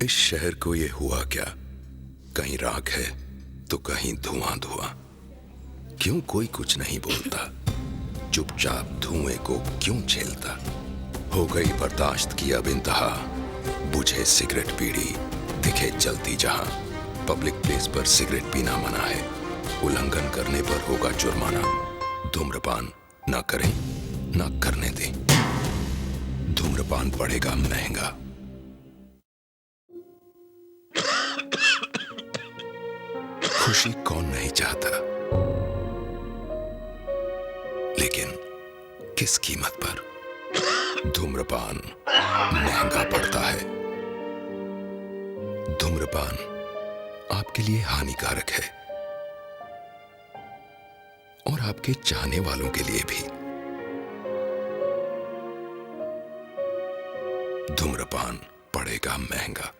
इस शहर को ये हुआ क्या, कहीं राख है तो कहीं धुआं धुआं। क्यों कोई कुछ नहीं बोलता, चुपचाप धुएं को क्यों झेलता। हो गई बर्दाश्त की अब इंतहा, बुझे सिगरेट बीड़ी दिखे जलती जहां। पब्लिक प्लेस पर सिगरेट पीना मना है, उल्लंघन करने पर होगा जुर्माना। धूम्रपान ना करें ना करने दें, धूम्रपान पड़ेगा महंगा। खुशी कौन नहीं चाहता, लेकिन किस कीमत पर। धूम्रपान महंगा पड़ता है। धूम्रपान आपके लिए हानिकारक है और आपके चाहने वालों के लिए भी। धूम्रपान पड़ेगा महंगा।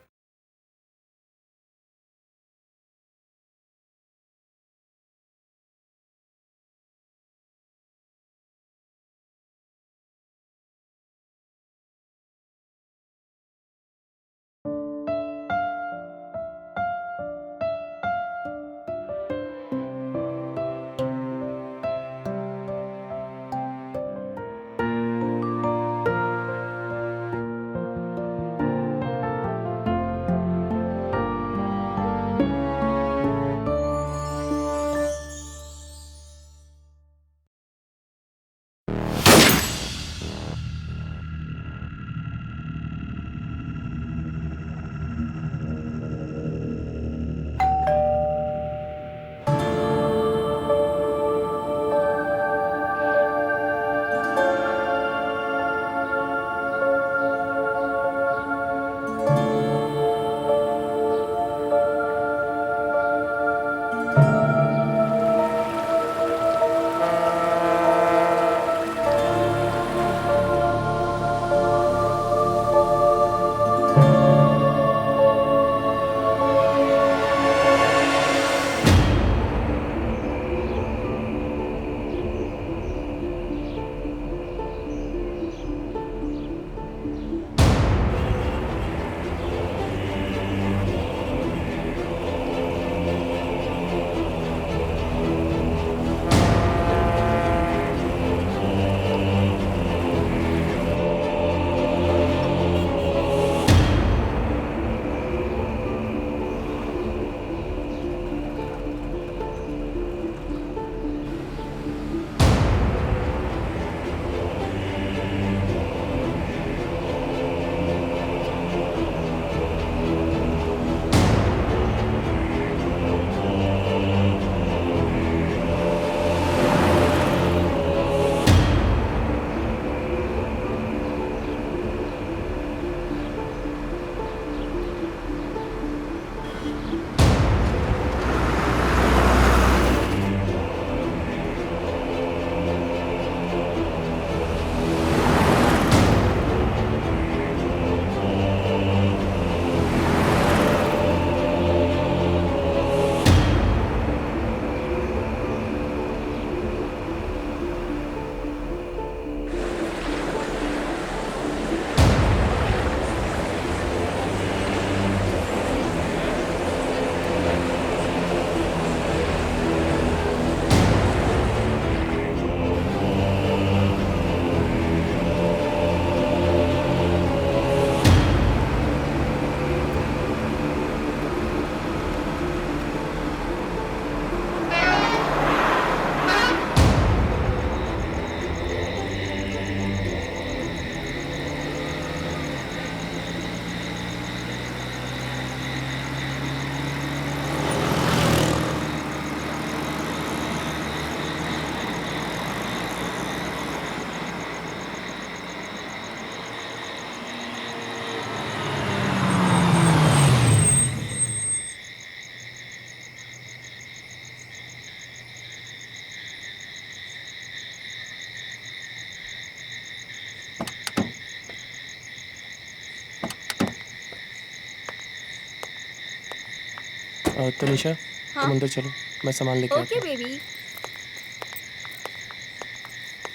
तनिषा, हाँ? तुम अंदर चलो, मैं सामान लेके आता ओके बेबी,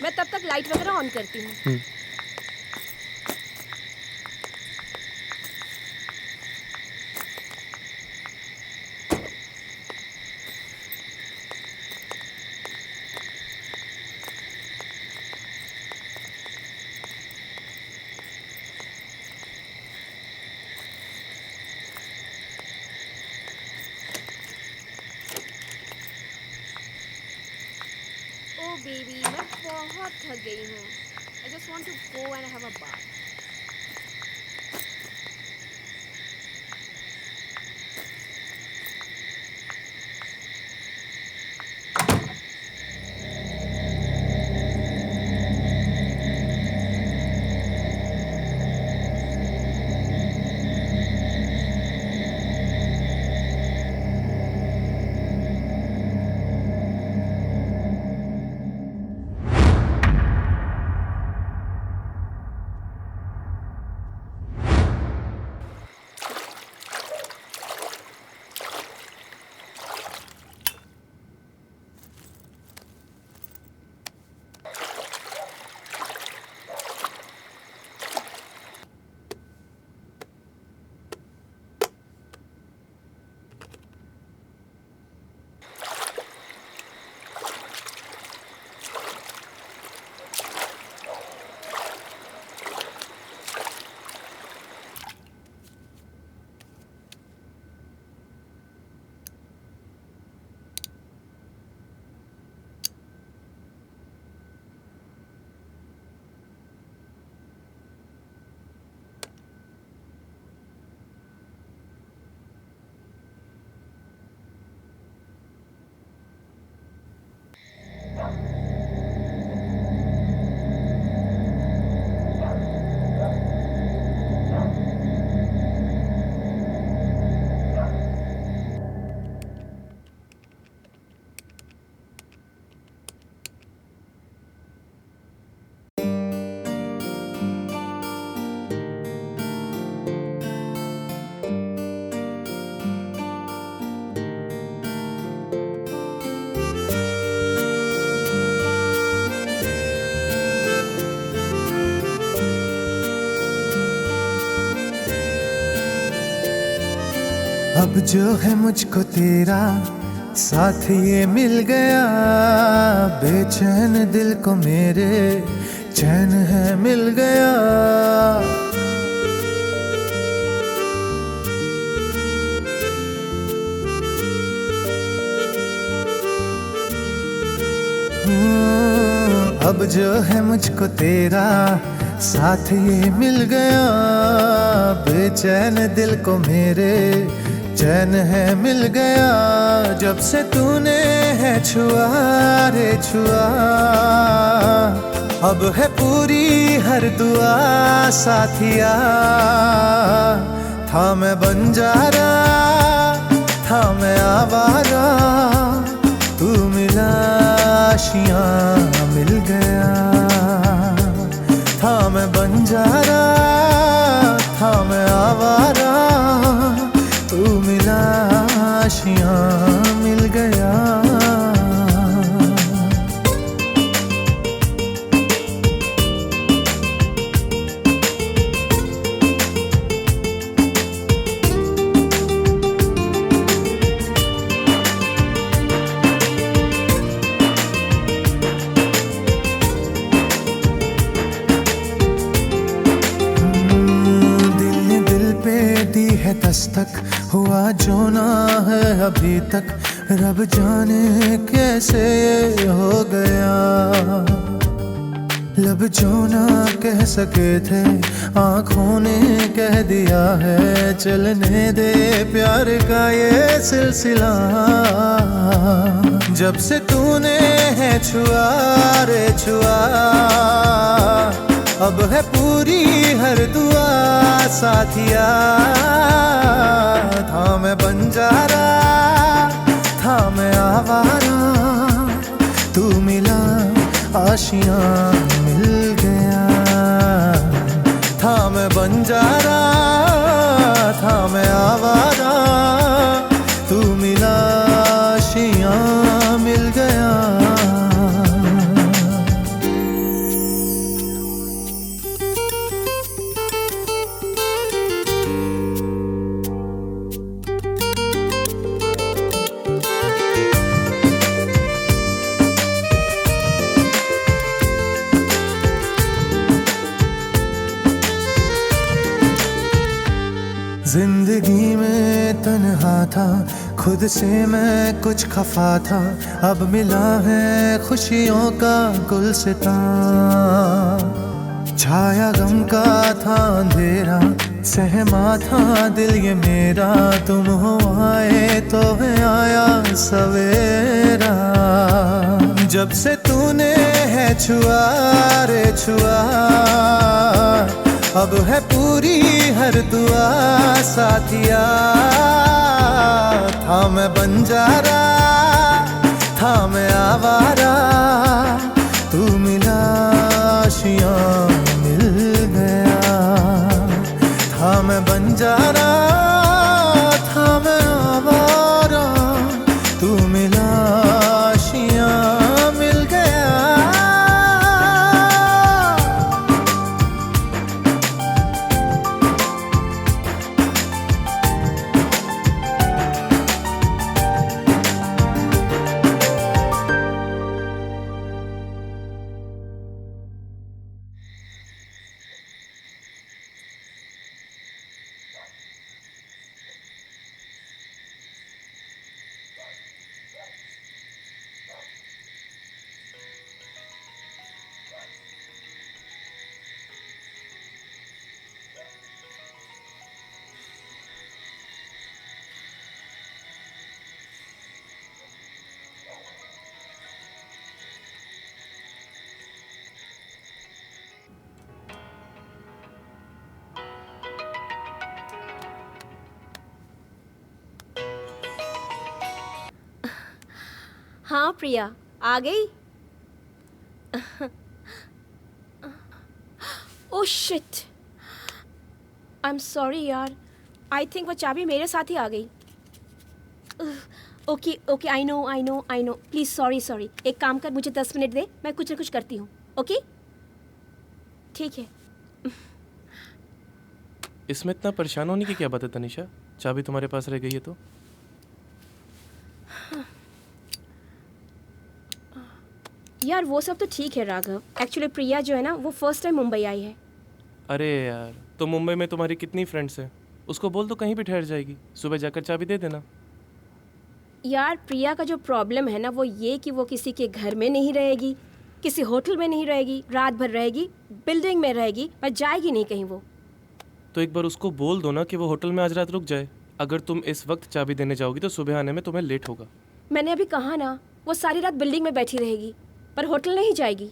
मैं तब तक लाइट वगैरह ऑन करती हूँ। हूँ। बेबी मैं बहुत थक गई हूँ. I just want to go and have a bath. अब जो है मुझको तेरा साथ ये मिल गया, बेचैन दिल को मेरे चैन है मिल गया। अब जो है मुझको तेरा साथ ये मिल गया, बेचैन दिल को मेरे चैन है मिल गया। जब से तूने है छुआ रे छुआ, अब है पूरी हर दुआ साथिया। था मैं बंजारा था मैं आवारा, तू मिला आशियाँ मिल गया। था मैं बंजारा था मैं आवारा, तू मिला आशियाँ मिल गया। दस्तक हुआ जो ना है अभी तक, रब जाने कैसे ये हो गया। लब जो ना कह सके थे आँखों ने कह दिया है, चलने दे प्यार का ये सिलसिला। जब से तूने है छुआ रे छुआ, अब है पूरी हर दुआ साथिया। था मैं बंजारा था मैं आवारा, तू मिला आशियाँ मिल गया। था मैं बंजारा था मैं आवारा, तू मिला आशियाँ मिल गया। जिंदगी में तन्हा था खुद से मैं कुछ खफा था, अब मिला है खुशियों का गुलसितां। छाया गम का था अंधेरा, सहमा था दिल ये मेरा, तुम हो आए तो है आया सवेरा। जब से तूने है छुआ रे छुआ, अब है पूरी हर दुआ साथिया। था मैं बंजारा, था मैं आवारा, तू मिला आशियाँ मिल गया। था मैं बंजारा, था मैं आवारा, तू मिला आशियाँ मिल गया। हाँ प्रिया, आ गई? Oh shit, I am sorry यार, आई थिंक वो चाबी मेरे साथ ही आ गई। Okay okay, I know, please sorry. एक काम कर, मुझे 10 मिनट दे, मैं कुछ ना कुछ करती हूँ। ओके ठीक है। इसमें इतना परेशान होने की क्या बात है तनिषा? चाबी तुम्हारे पास रह गई है तो? यार वो सब तो ठीक है राघव, एक्चुअली प्रिया जो है ना वो फर्स्ट टाइम मुंबई आई है। अरे यार, तो मुंबई में तुम्हारी कितनी फ्रेंड्स हैं? उसको बोल दो कहीं भी ठहर जाएगी, सुबह जाकर चाबी दे देना। यार प्रिया का जो प्रॉब्लम है ना वो ये कि वो किसी के घर में नहीं रहेगी, किसी होटल में नहीं रहेगी, रात भर रहेगी, बिल्डिंग में रहेगी, पर जाएगी नहीं कहीं वो। तो एक बार उसको बोल दो ना कि वो होटल में आज रात रुक जाए। अगर तुम इस वक्त चाबी देने जाओगी तो सुबह आने में तुम्हें लेट होगा। मैंने अभी कहा ना, वो सारी रात बिल्डिंग में बैठी रहेगी, पर होटल नहीं जाएगी।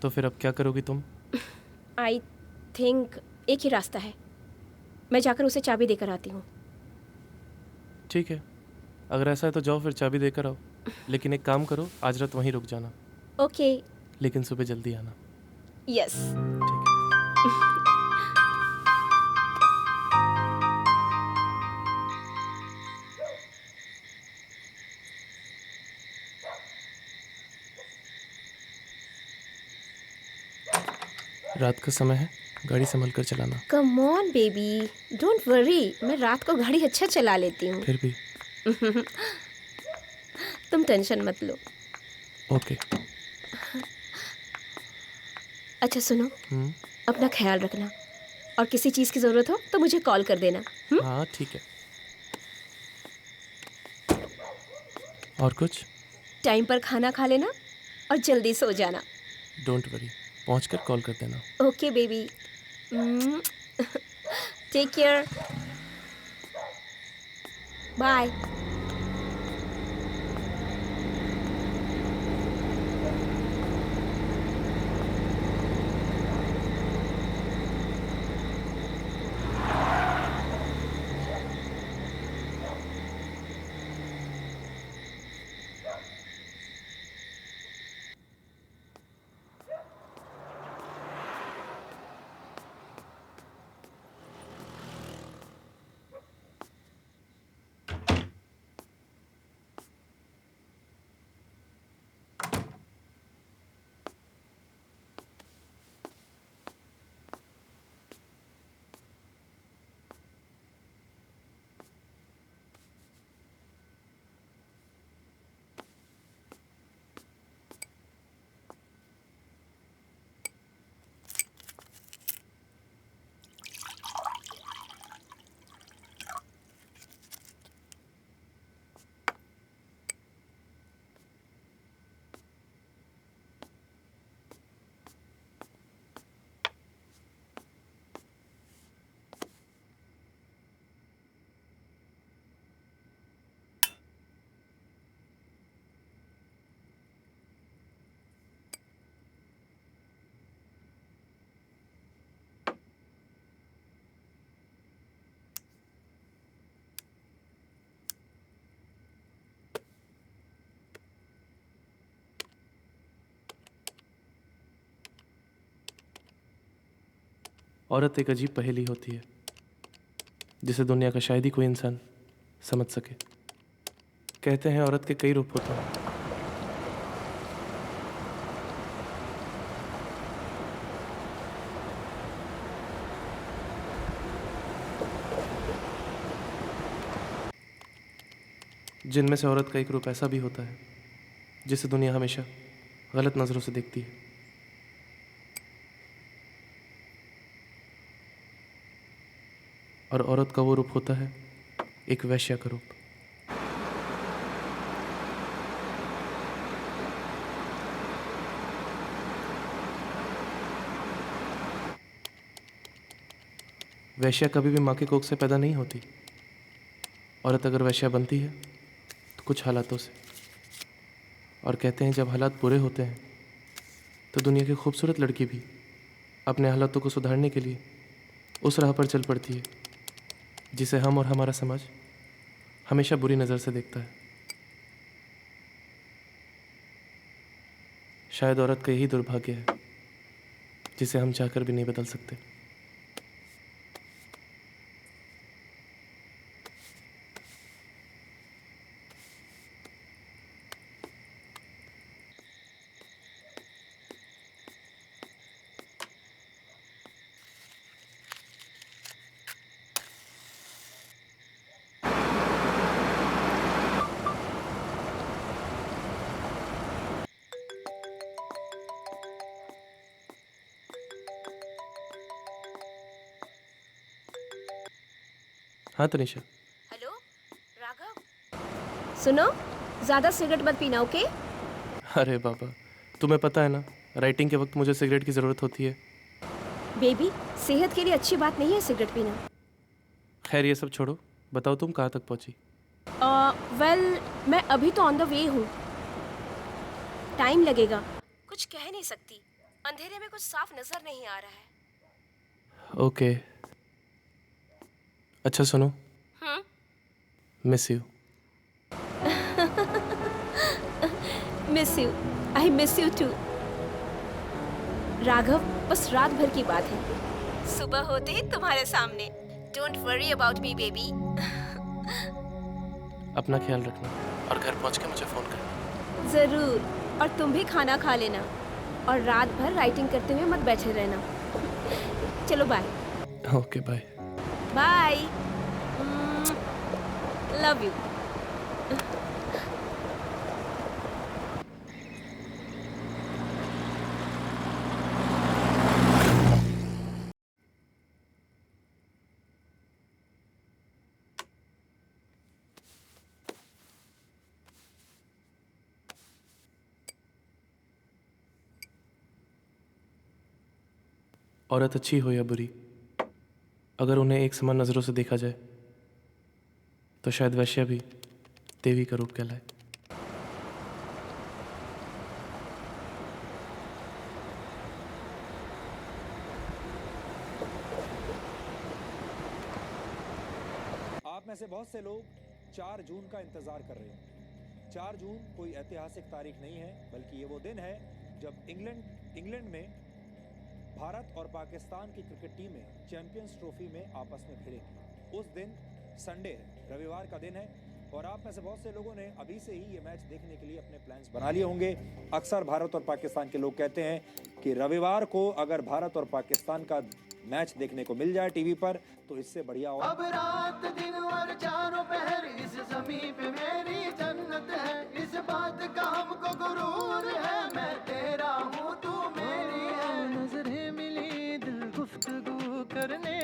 तो फिर अब क्या करोगी तुम? आई थिंक एक ही रास्ता है, मैं जाकर उसे चाबी देकर आती हूँ। ठीक है, अगर ऐसा है तो जाओ फिर चाबी देकर आओ। लेकिन एक काम करो, आज रात वहीं रुक जाना। ओके। लेकिन सुबह जल्दी आना। यस। ठीक है। रात का समय है, गाड़ी संभल कर चलाना। Come on baby, don't worry, मैं रात को गाड़ी अच्छा चला लेती हूँ। फिर भी तुम टेंशन मत लो। ओके। अच्छा सुनो, अपना ख्याल रखना, और किसी चीज़ की ज़रूरत हो तो मुझे कॉल कर देना। हाँ ठीक है। और कुछ? टाइम पर खाना खा लेना और जल्दी सो जाना। डोंट वरी, पहुंचकर कॉल कर देना। Okay baby, take care, bye. औरत एक अजीब पहेली होती है जिसे दुनिया का शायद ही कोई इंसान समझ सके। कहते हैं औरत के कई रूप होते हैं। जिनमें से औरत का एक रूप ऐसा भी होता है जिसे दुनिया हमेशा गलत नज़रों से देखती है। और औरत का वो रूप होता है एक वैश्या का रूप। वैश्या कभी भी माँ की कोख से पैदा नहीं होती। औरत अगर वैश्या बनती है तो कुछ हालातों से। और कहते हैं जब हालात बुरे होते हैं तो दुनिया की खूबसूरत लड़की भी अपने हालातों को सुधारने के लिए उस राह पर चल पड़ती है जिसे हम और हमारा समाज हमेशा बुरी नज़र से देखता है। शायद औरत का यही दुर्भाग्य है जिसे हम चाहकर भी नहीं बदल सकते। हाँ तनिषा। हेलो राघव, सुनो, ज़्यादा सिगरेट मत पीना, ओके? अरे बाबा, तुम्हें पता है ना राइटिंग के वक्त मुझे सिगरेट की ज़रूरत होती है। बेबी, सेहत के लिए अच्छी बात नहीं है सिगरेट पीना। खैर ये सब छोड़ो, बताओ तुम कहाँ तक पहुँची? वेल, मैं अभी तो ऑन द वे हूँ। टाइम लगेगा, कुछ कह नहीं सकती। अंधेरे में कुछ साफ नजर नहीं आ रहा है। ओके। अच्छा सुनो, miss you. Miss you, I miss you too. Raghav, बस रात भर की बात है, सुबह होते ही तुम्हारे सामने। Don't worry about me baby. अपना ख्याल रखना और घर पहुँच के मुझे फ़ोन करना। ज़रूर, और तुम भी खाना खा लेना और रात भर राइटिंग करते हुए मत बैठे रहना। चलो bye. Okay bye. Bye. Love you. औरत अच्छी हो या बुरी, अगर उन्हें एक समान नज़रों से देखा जाए तो शायद वैश्या भी देवी का रूप कहलाए। आप में से बहुत से लोग 4 जून का इंतजार कर रहे हैं। 4 जून कोई ऐतिहासिक तारीख नहीं है, बल्कि ये वो दिन है जब इंग्लैंड में भारत और पाकिस्तान की क्रिकेट टीमें चैंपियंस ट्रॉफी में आपस में भिड़ेंगी। उस दिन संडे है, रविवार का दिन है, और आप में से बहुत से लोगों ने अभी से ही ये मैच देखने के लिए अपने प्लान्स बना लिए होंगे। अक्सर भारत और पाकिस्तान के लोग कहते हैं कि रविवार को अगर भारत और पाकिस्तान का मैच देखने को मिल जाए टीवी पर तो इससे बढ़िया हो। अब रात दिन और चारों पहर इस ज़मीं पे मेरी जन्नत है। इस बात का हमको गुरूर है, मैं तेरा हूँ तू मेरी है। नजरें मिली दिल गुफ्तगू करने।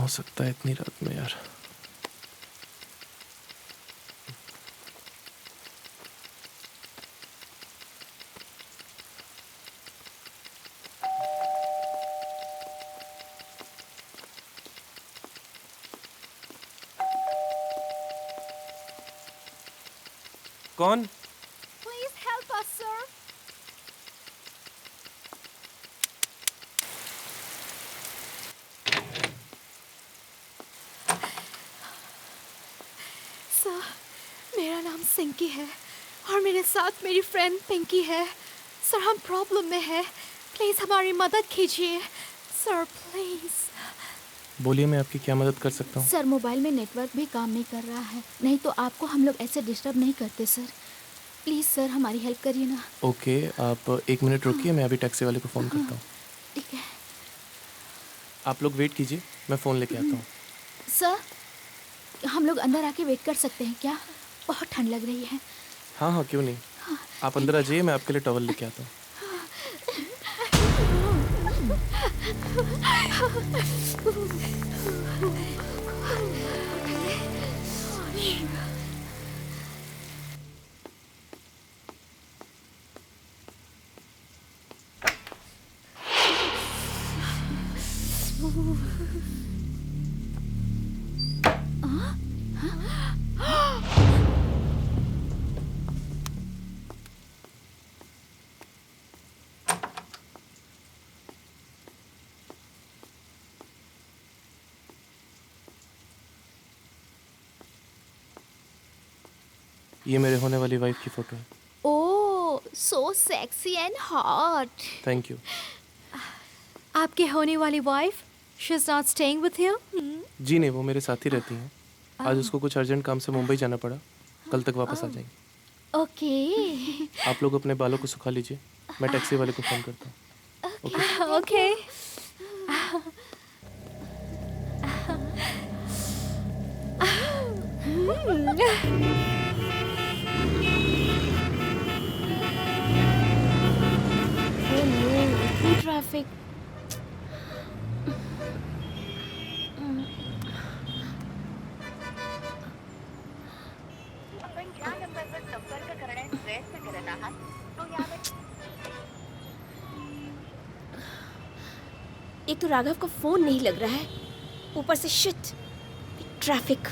हो सकता है इतनी रात में यार? कौन? Please help us, sir. Sir, मेरा नाम सिंकी है और मेरे साथ मेरी फ्रेंड पिंकी है। सर, हम प्रॉब्लम में है, प्लीज़ हमारी मदद कीजिए सर, प्लीज़। बोलिए, मैं आपकी क्या मदद कर सकता हूँ? सर, मोबाइल में नेटवर्क भी काम नहीं कर रहा है, नहीं तो आपको हम लोग ऐसे डिस्टर्ब नहीं करते सर। प्लीज़ सर, हमारी हेल्प करिए ना। ओके, आप 1 मिनट रुकिए, मैं अभी टैक्सी वाले को फ़ोन करता हूँ। ठीक है आप लोग वेट कीजिए, मैं फ़ोन लेके आता हूँ। सर, हम लोग अंदर आके वेट कर सकते हैं क्या? बहुत ठंड लग रही है। हाँ हाँ, क्यों नहीं, आप अंदर आ जाइए, मैं आपके लिए टॉवल लेके आता हूँ। ये मेरे होने वाली वाइफ की फ़ोटो है। Oh, so sexy and hot. Thank you. आपके होने वाली wife, she is not staying with you? जी नहीं, वो मेरे साथ ही रहती हैं। आज उसको कुछ अर्जेंट काम से मुंबई जाना पड़ा, कल तक वापस आ जाएंगी। ओके आप लोग अपने बालों को सुखा लीजिए, मैं टैक्सी वाले को फ़ोन करता हूँ। ओके? ओके। ट्रैफिक। आपण ज्या नंबरवर संपर्क करण्यास प्रयत्न करत आहात तो यावर एक तो राघव का फोन नहीं लग रहा है, ऊपर say shit traffic.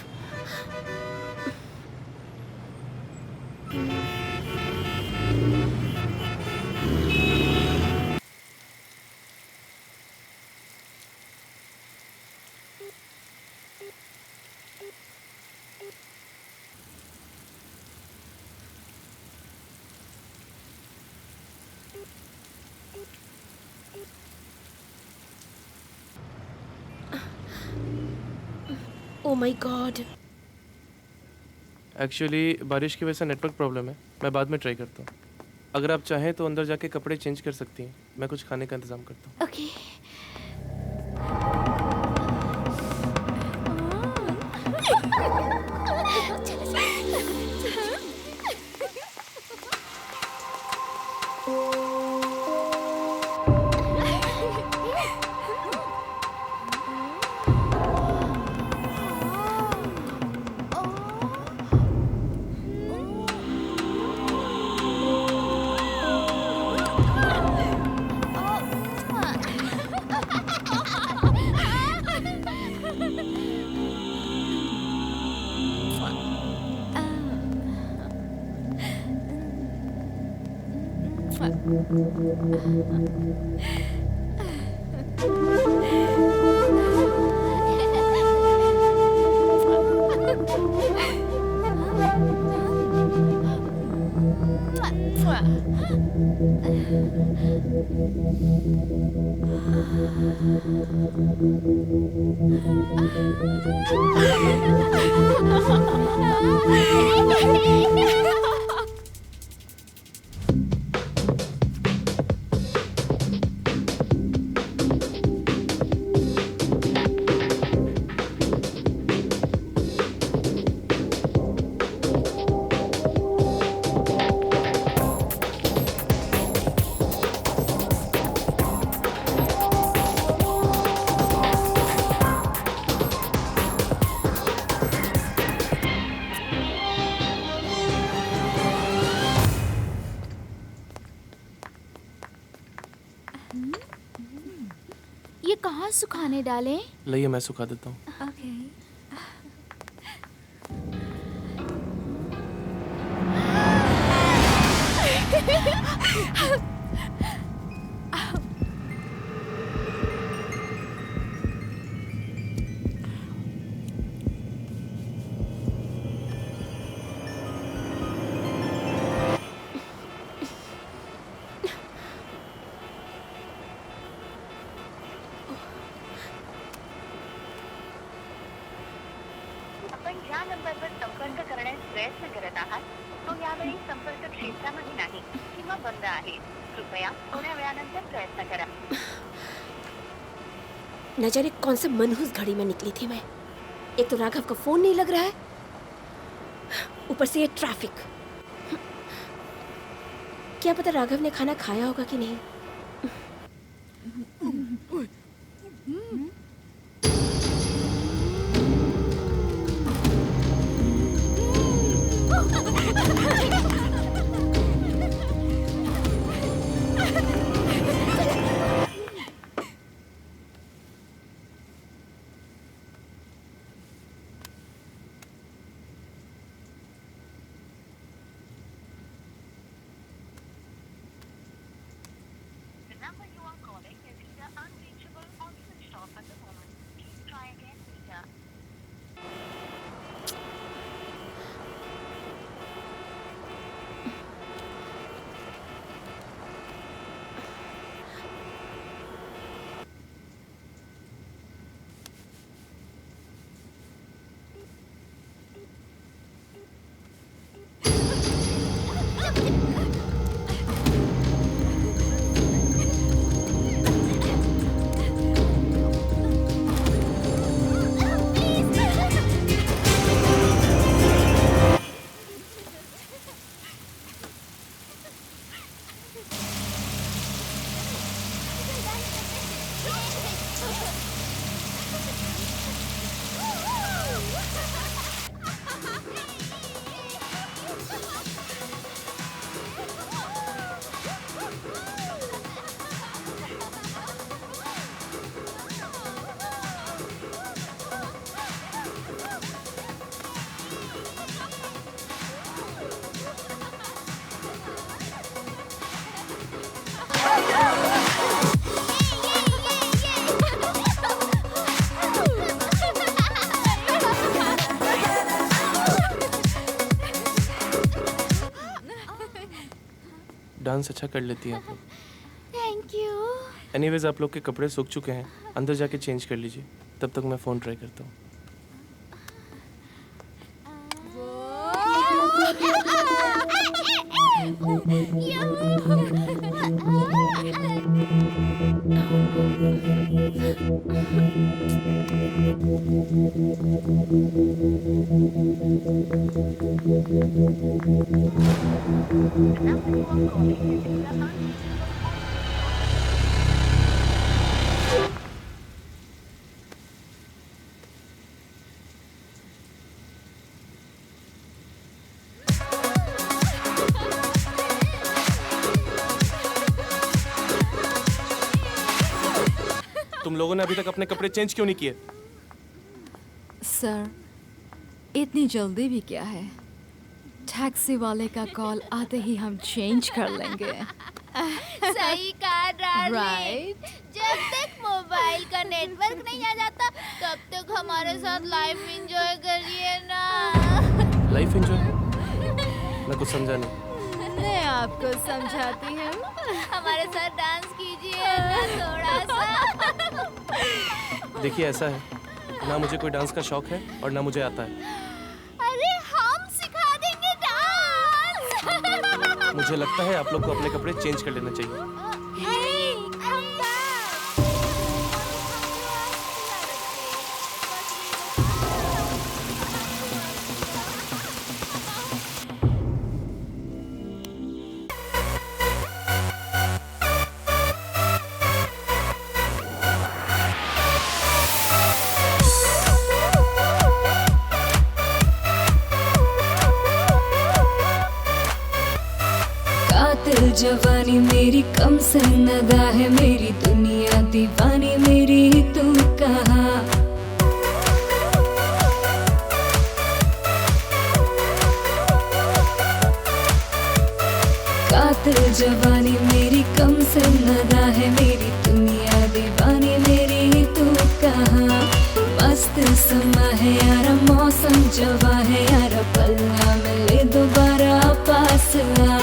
Oh my God. Actually बारिश की वजह से नेटवर्क प्रॉब्लम है, मैं बाद में ट्राई करता हूँ। अगर आप चाहें तो अंदर जाके कपड़े चेंज कर सकती हैं, मैं कुछ खाने का इंतज़ाम करता हूँ। ओके। कहाँ सुखाने डालें? लाइए मैं सुखा देता हूँ। ओके। आपण ज्या नंबरवर संपर्क करण्यास प्रयत्न करत आहात तो यावेळी संपर्क क्षेत्रामध्ये नाही किंवा बंद आहे. कृपया थोड्या वेळानंतर प्रयत्न करा. न जाने कौन से मनहूस घड़ी में निकली थी मैं. एक तो राघव का फोन नहीं लग रहा है, ऊपर से ये ट्रैफिक. क्या पता राघव ने खाना खाया होगा कि नहीं. The number you are calling is either unreachable or switched off at the moment. Please try again later. Dance अच्छा कर लेती हैं आप लोग. Thank you. एनीवेज आप लोग के कपड़े सूख चुके हैं, अंदर जाके चेंज कर लीजिए. तब तक मैं फ़ोन ट्राई करता हूँ. तुम लोगों ने अभी तक अपने कपड़े चेंज क्यों नहीं किए? सर, इतनी जल्दी भी क्या है? टैक्सी वाले का कॉल आते ही हम चेंज कर लेंगे. सही कहा डार्लिंग. राइट. जब तक मोबाइल का नेटवर्क नहीं आ जाता तब तक हमारे साथ लाइफ एंजॉय करिए ना. Life enjoy? मैं कुछ समझा नहीं. मैं आपको समझाती हूँ. हमारे साथ डांस कीजिए ना थोड़ा सा. देखिए ऐसा है, ना मुझे कोई डांस का शौक है और ना मुझे आता है. अरे हम सिखा देंगे डांस. मुझे लगता है आप लोग को अपने कपड़े चेंज कर लेना चाहिए. कातिल जवानी मेरी कम सन्नदा है, मेरी दुनिया दीवानी मेरी तू कहाँ। कातिल जवानी मेरी कम सन्नदा है, मेरी दुनिया दीवानी मेरी तू कहाँ। मस्त समा है यार मौसम जवा है यार, पलना मिले दोबारा पास आ।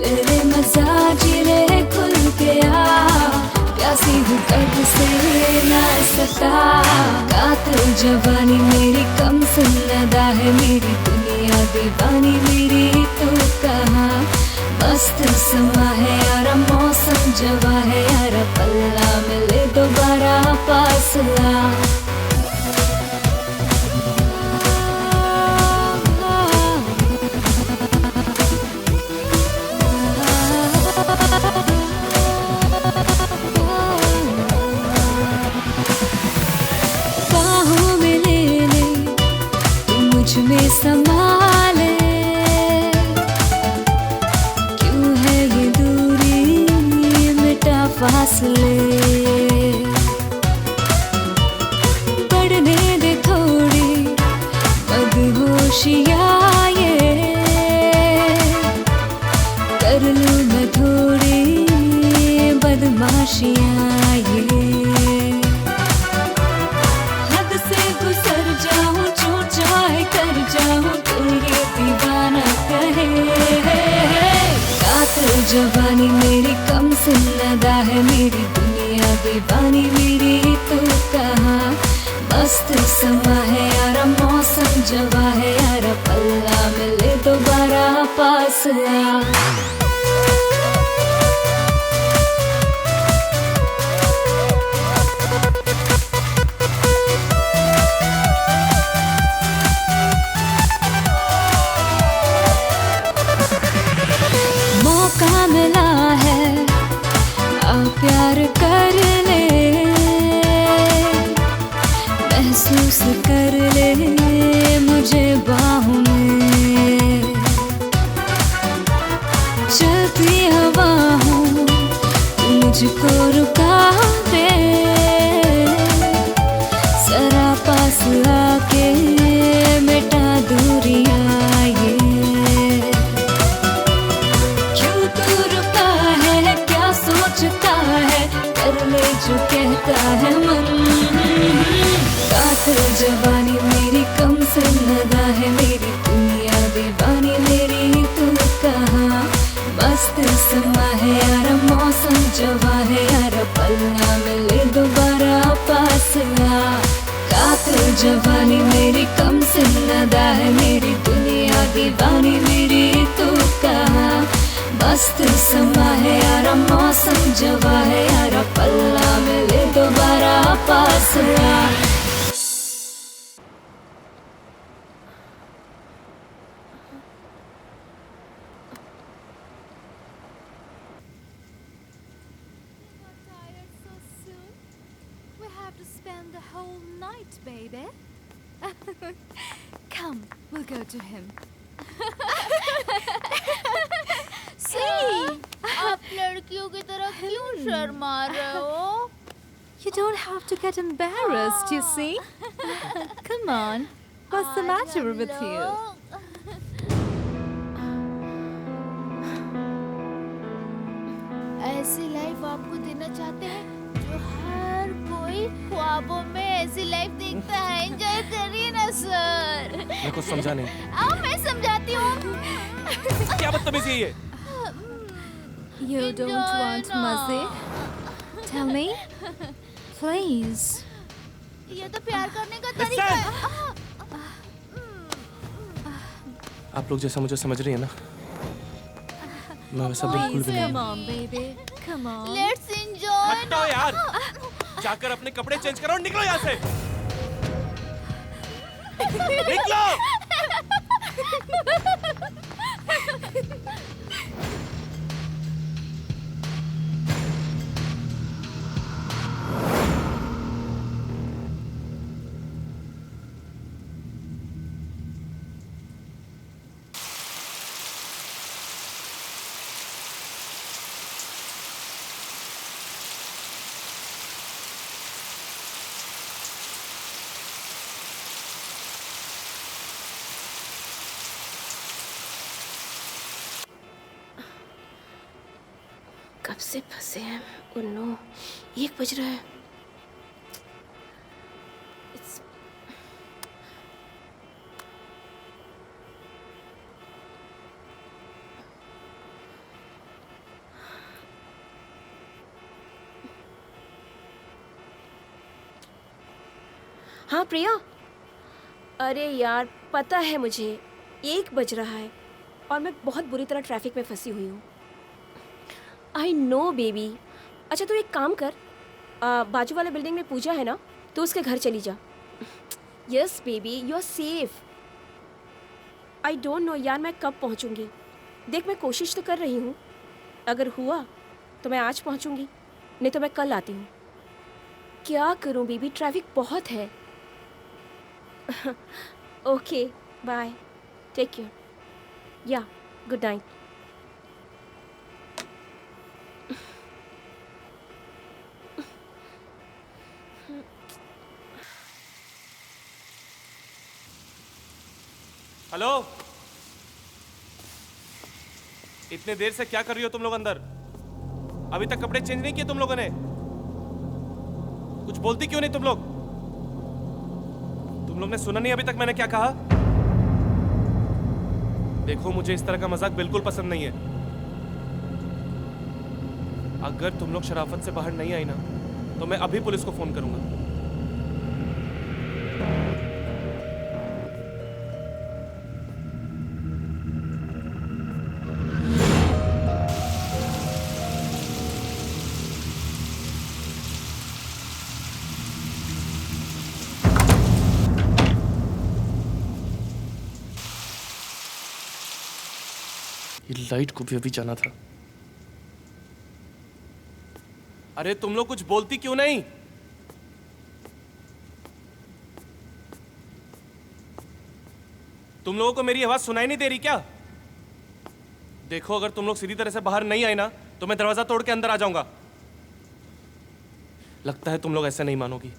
ले ले मजा जी ले खुल के आ, प्यासी हूँ कब से ना सता। कातिल जवानी मेरी कम सन्नदा है, मेरी दुनिया दीवानी मेरी तू कहाँ। मस्त समा है यार मौसम जवा है यार, पल्ला मिले दोबारा पास आ। बाहों में ले ले तू मुझ में समा ले, फासले पढ़ने दे थोड़ी मदहोशियाँ ये, कर लूँ मैं थोड़ी बदमाशियाँ ये। हद से गुजर जाऊँ जो चाहे कर जाऊँ, तू ये दीवाना कहे। कातिल जवानी मेरी कम सन्नदा है, मेरी दुनिया दीवानी मेरी तू कहाँ। मस्त समा है यार मौसम जवा है यार, पल्ला मिले दोबारा पास आ। मौका मिला है अब प्यार कर ले, महसूस कर ले मुझे बाहों में। चलती हवा हूँ तू मुझको रुका दे, जरा पास आके मिटा दूरियां ये। कर ले जो कहता है मन। कातिल जवानी मेरी कम सन्नदा है, मेरी दुनिया दीवानी मेरी तू कहाँ। मस्त समा है यार मौसम जवा है यार, पलना मिले दोबारा पास आ। कातिल जवानी मेरी कम सन्नदा है, मेरी दुनिया दीवानी मेरी तू कहाँ। मस्त समा है यार मौसम जवा है यार, पल्ला मिले दोबारा पास आ। We have to spend the whole night, baby. Come, we'll go to him. आप लड़कियों की तरह क्यों शर्मा रहे हो? You don't have to get embarrassed, you see. Come on, what's the matter with you? ऐसी लाइफ आपको देना चाहते हैं जो हर कोई ख्वाबों में ऐसी लाइफ देखता है। एंजॉय करिए ना सर। मैं कुछ समझा नहीं। आओ मैं समझाती हूँ। क्या बदतमीजी है ये? You don't want मजे? Tell me, please. ये तो प्यार करने का तरीका है। आप लोग जैसा मुझे समझ रही है ना, मैं वैसा बिल्कुल भी नहीं। Come on, baby. Come on. Let's enjoy. हटो यार, जाकर अपने कपड़े चेंज करो, निकलो यहाँ से। निकलो। कब से फंसे हैं? ओह नो, 1 बज रहा है। हाँ प्रिया, अरे यार पता है मुझे 1 बज रहा है और मैं बहुत बुरी तरह ट्रैफिक में फंसी हुई हूँ। I know baby. अच्छा तू एक काम कर, बाजू वाले बिल्डिंग में पूजा है ना, तो उसके घर चली जा। Yes baby, you are safe. I don't know यार मैं कब पहुँचूँगी। देख मैं कोशिश तो कर रही हूँ, अगर हुआ तो मैं आज पहुँचूँगी, नहीं तो मैं कल आती हूँ। क्या करूँ बेबी, ट्रैफिक बहुत है। ओके बाय, टेक केयर, या गुड नाइट। हेलो, इतने देर से क्या कर रही हो तुम लोग अंदर? अभी तक कपड़े चेंज नहीं किए तुम लोगों ने? कुछ बोलती क्यों नहीं तुम लोग? तुम लोग ने सुना नहीं अभी तक मैंने क्या कहा? देखो मुझे इस तरह का मजाक बिल्कुल पसंद नहीं है। अगर तुम लोग शराफत से बाहर नहीं आई ना, तो मैं अभी पुलिस को फोन करूंगा। ये लाइट को भी अभी जाना था। अरे तुम लोग कुछ बोलती क्यों नहीं? तुम लोगों को मेरी आवाज सुनाई नहीं दे रही क्या? देखो अगर तुम लोग सीधी तरह से बाहर नहीं आए ना, तो मैं दरवाजा तोड़ के अंदर आ जाऊंगा। लगता है तुम लोग ऐसे नहीं मानोगी।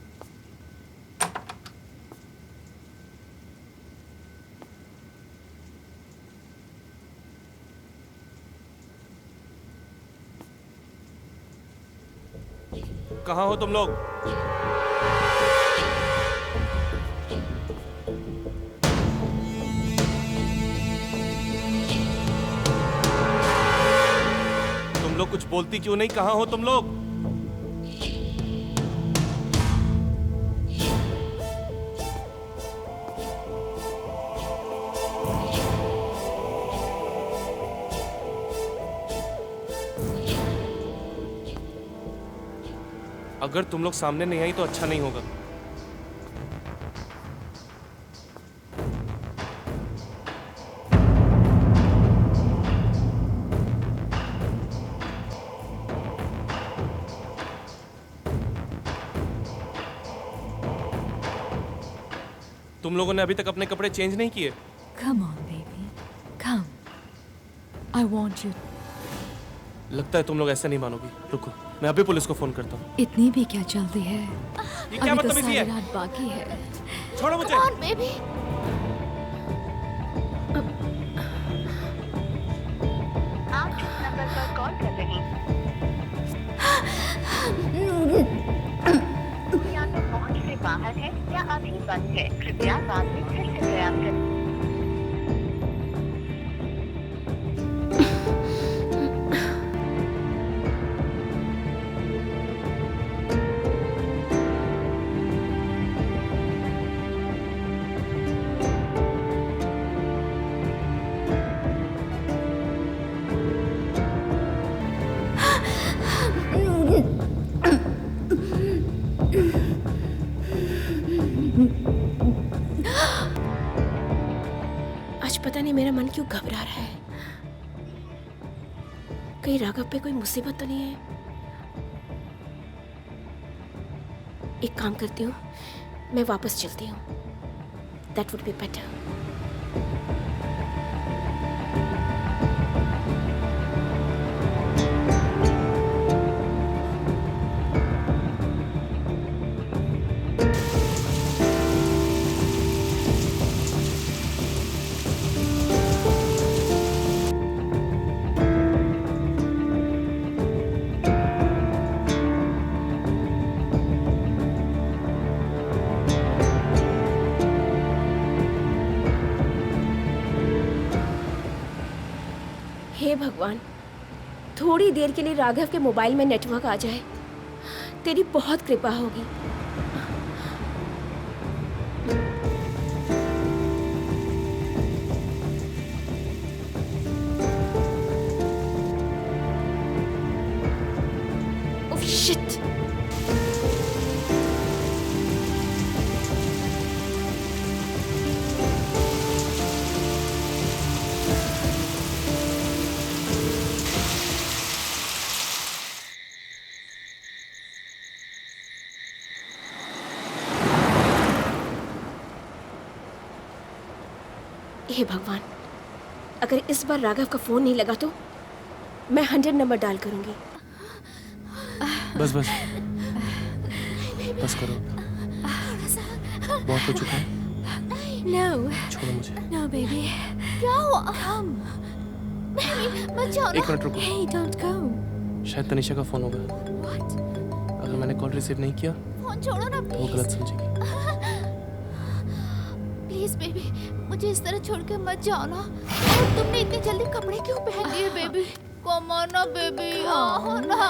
कहाँ हो तुम लोग? तुम लोग कुछ बोलती क्यों नहीं? कहाँ हो तुम लोग? अगर तुम लोग सामने नहीं आई तो अच्छा नहीं होगा। तुम लोगों ने अभी तक अपने कपड़े चेंज नहीं किए? Come on, baby. Come. I want you. लगता है तुम लोग ऐसे नहीं मानोगी। रुको, मैं अभी पुलिस को फोन करता हूँ। इतनी भी क्या जल्दी है? ये क्या अभी तो बदतमीजी सारी है? रात बाकी है। छोड़ो मुझे। Come on, baby. आप जिस नंबर पर कॉल कर रहे हैं या तो पहुंच से बाहर है या अभी बंद है। कृपया बाद में फिर से प्रयास करें। आज पता नहीं मेरा मन क्यों घबरा रहा है। कहीं राघव पे कोई मुसीबत तो नहीं है? एक काम करती हूँ, मैं वापस चलती हूँ। That would be better. हे भगवान, थोड़ी देर के लिए राघव के मोबाइल में नेटवर्क आ जाए, तेरी बहुत कृपा होगी। Oh shit. हे भगवान, अगर इस बार राघव का फोन नहीं लगा तो मैं 100 नंबर डायल करूंगी। बस बस बस करो, बहुत हो चुका है। No, छोड़ो मुझे। no, baby. Go. Come. Baby, मत जाओ ना। एक मिनट रुको। Hey, don't go. शायद तनिषा का फोन होगा। What? अगर मैंने कॉल रिसीव नहीं किया फोन छोड़ो ना, तो वो गलत please. समझेगी। Please, baby. मुझे इस तरह छोड़ के मत जाओ ना। और तुमने इतनी जल्दी कपड़े क्यों पहन लिए, बेबी? Come on ना, baby. आओ ना।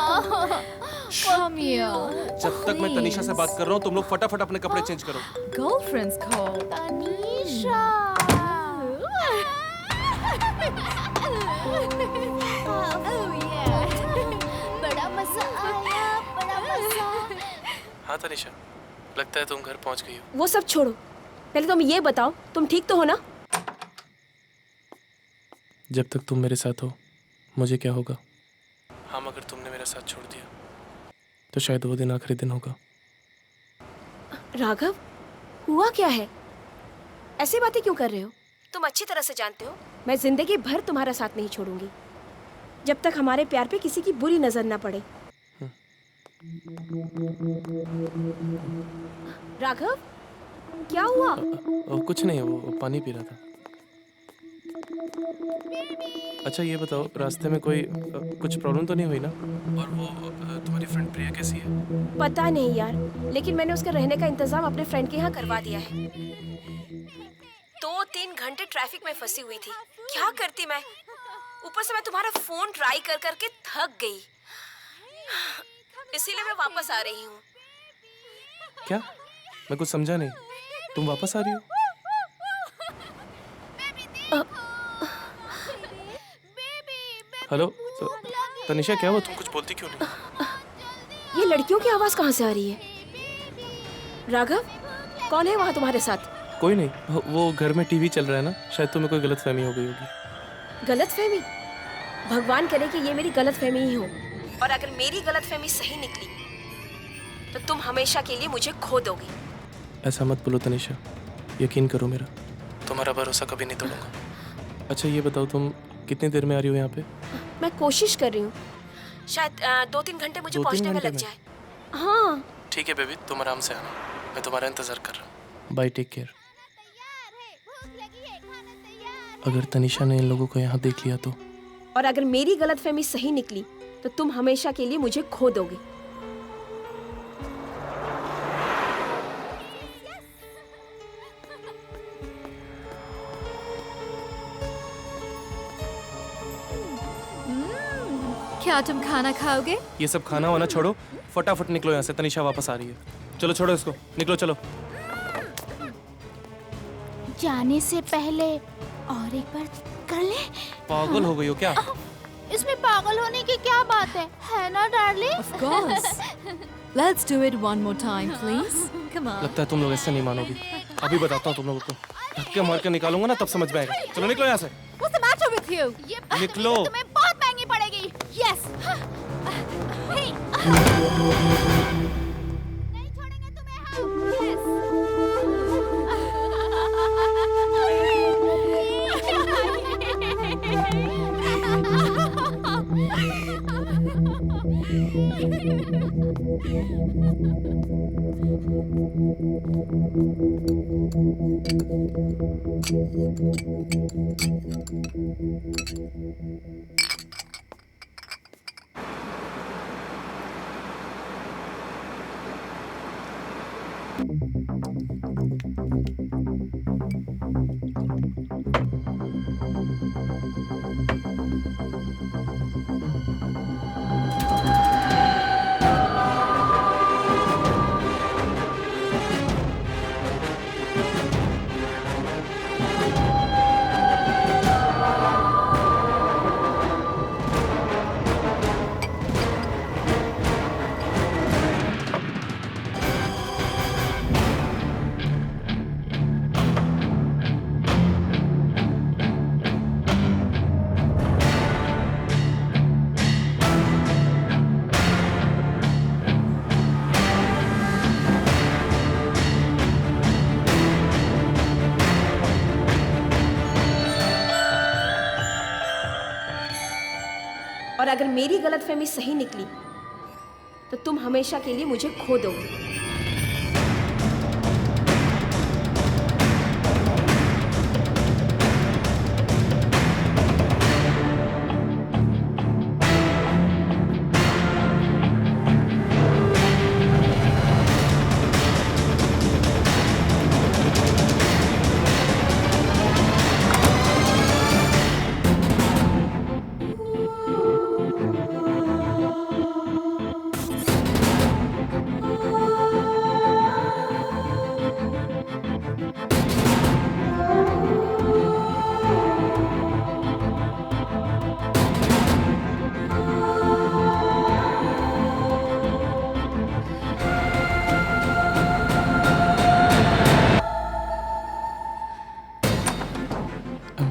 Come here. जब तक मैं तनिषा से बात कर रहा हूँ, तुम लोग फटाफट अपने कपड़े चेंज करो। Girlfriend's call. Tanisha. Oh yeah. बड़ा मजा आया, बड़ा मजा। हाँ तनिषा, लगता है तुम घर पहुँच गई हो। वो सब छोड़ो, पहले तुम ये बताओ, तुम ठीक तो हो ना? जब तक तुम मेरे साथ हो, मुझे क्या होगा? हाँ, मगर तुमने मेरा साथ छोड़ दिया तो शायद वो दिन आखिरी दिन होगा। राघव, हुआ क्या है? ऐसी बातें क्यों कर रहे हो? तुम अच्छी तरह से जानते हो मैं जिंदगी भर तुम्हारा साथ नहीं छोड़ूंगी, जब तक हमारे प्यार पे किसी की बुरी नजर ना पड़े। राघव, क्या हुआ? कुछ नहीं है, वो पानी पी रहा था। अच्छा ये बताओ, रास्ते में कोई कुछ प्रॉब्लम तो नहीं हुई ना? और वो तुम्हारी फ्रेंड प्रिया कैसी है? पता नहीं यार, लेकिन मैंने उसके रहने का इंतजाम अपने फ्रेंड के यहाँ करवा दिया है। 2-3 घंटे ट्रैफिक में फंसी हुई थी, क्या करती मैं? ऊपर से मैं तुम्हारा फोन ट्राई कर करके थक गई, इसीलिए मैं वापस आ रही हूँ। क्या? मैं कुछ समझा नहीं, तुम वापस आ रही हो? हेलो तनिषा, क्या हुआ? तुम कुछ बोलती क्यों नहीं? ये लड़कियों की आवाज कहाँ से आ रही है? राघव, कौन है वहाँ तुम्हारे साथ? कोई नहीं, वो घर में टीवी चल रहा है ना, शायद तुम्हें कोई गलतफहमी हो गई होगी। गलतफहमी? भगवान करे कि ये मेरी गलतफहमी ही हो, और अगर मेरी गलतफहमी सही निकली तो तुम हमेशा के लिए मुझे खो दोगे। ऐसा मत बोलो तनिषा, यकीन करो मेरा, तुम्हारा भरोसा कभी नहीं तोड़ूंगा। अच्छा ये बताओ, तुम कितनी देर में आ रही हो यहाँ पे? मैं कोशिश कर रही हूँ, शायद 2-3 घंटे मुझे पहुँचने में लग जाए। हाँ ठीक है बेबी, तुम आराम से आना, मैं तुम्हारा इंतजार कर रहा हूँ। Bye, take care. अगर तनिषा ने इन लोगों को यहाँ देख लिया तो? और अगर मेरी गलतफहमी सही निकली तो तुम हमेशा के लिए मुझे खो दोगे। क्या तुम खाना खाओगे? ये सब खाना वाना छोड़ो, फटाफट निकलो यहाँ से, तनिषा वापस आ रही है। चलो छोड़ो इसको, निकलो चलो। जाने से पहले और एक बार कर ले। पागल हो गई हो क्या? इसमें पागल होने की क्या बात है ना darling? Of course. Let's do it one more time, please. Come on. लगता है तुम लोग ऐसे नहीं मानोगी, अभी बताता हूँ तुम लोगों को, धक्के मार के निकालूंगा ना, तब समझ में आएगा। चलो निकलो यहाँ से। What's the matter with you? ये निकलो। तुम्हें बहुत महंगी पड़ेगी। Yes. Hey. नहीं छोड़ेंगे तुम्हें हम। Yes. और अगर मेरी गलतफहमी सही निकली तो तुम हमेशा के लिए मुझे खो दोगे।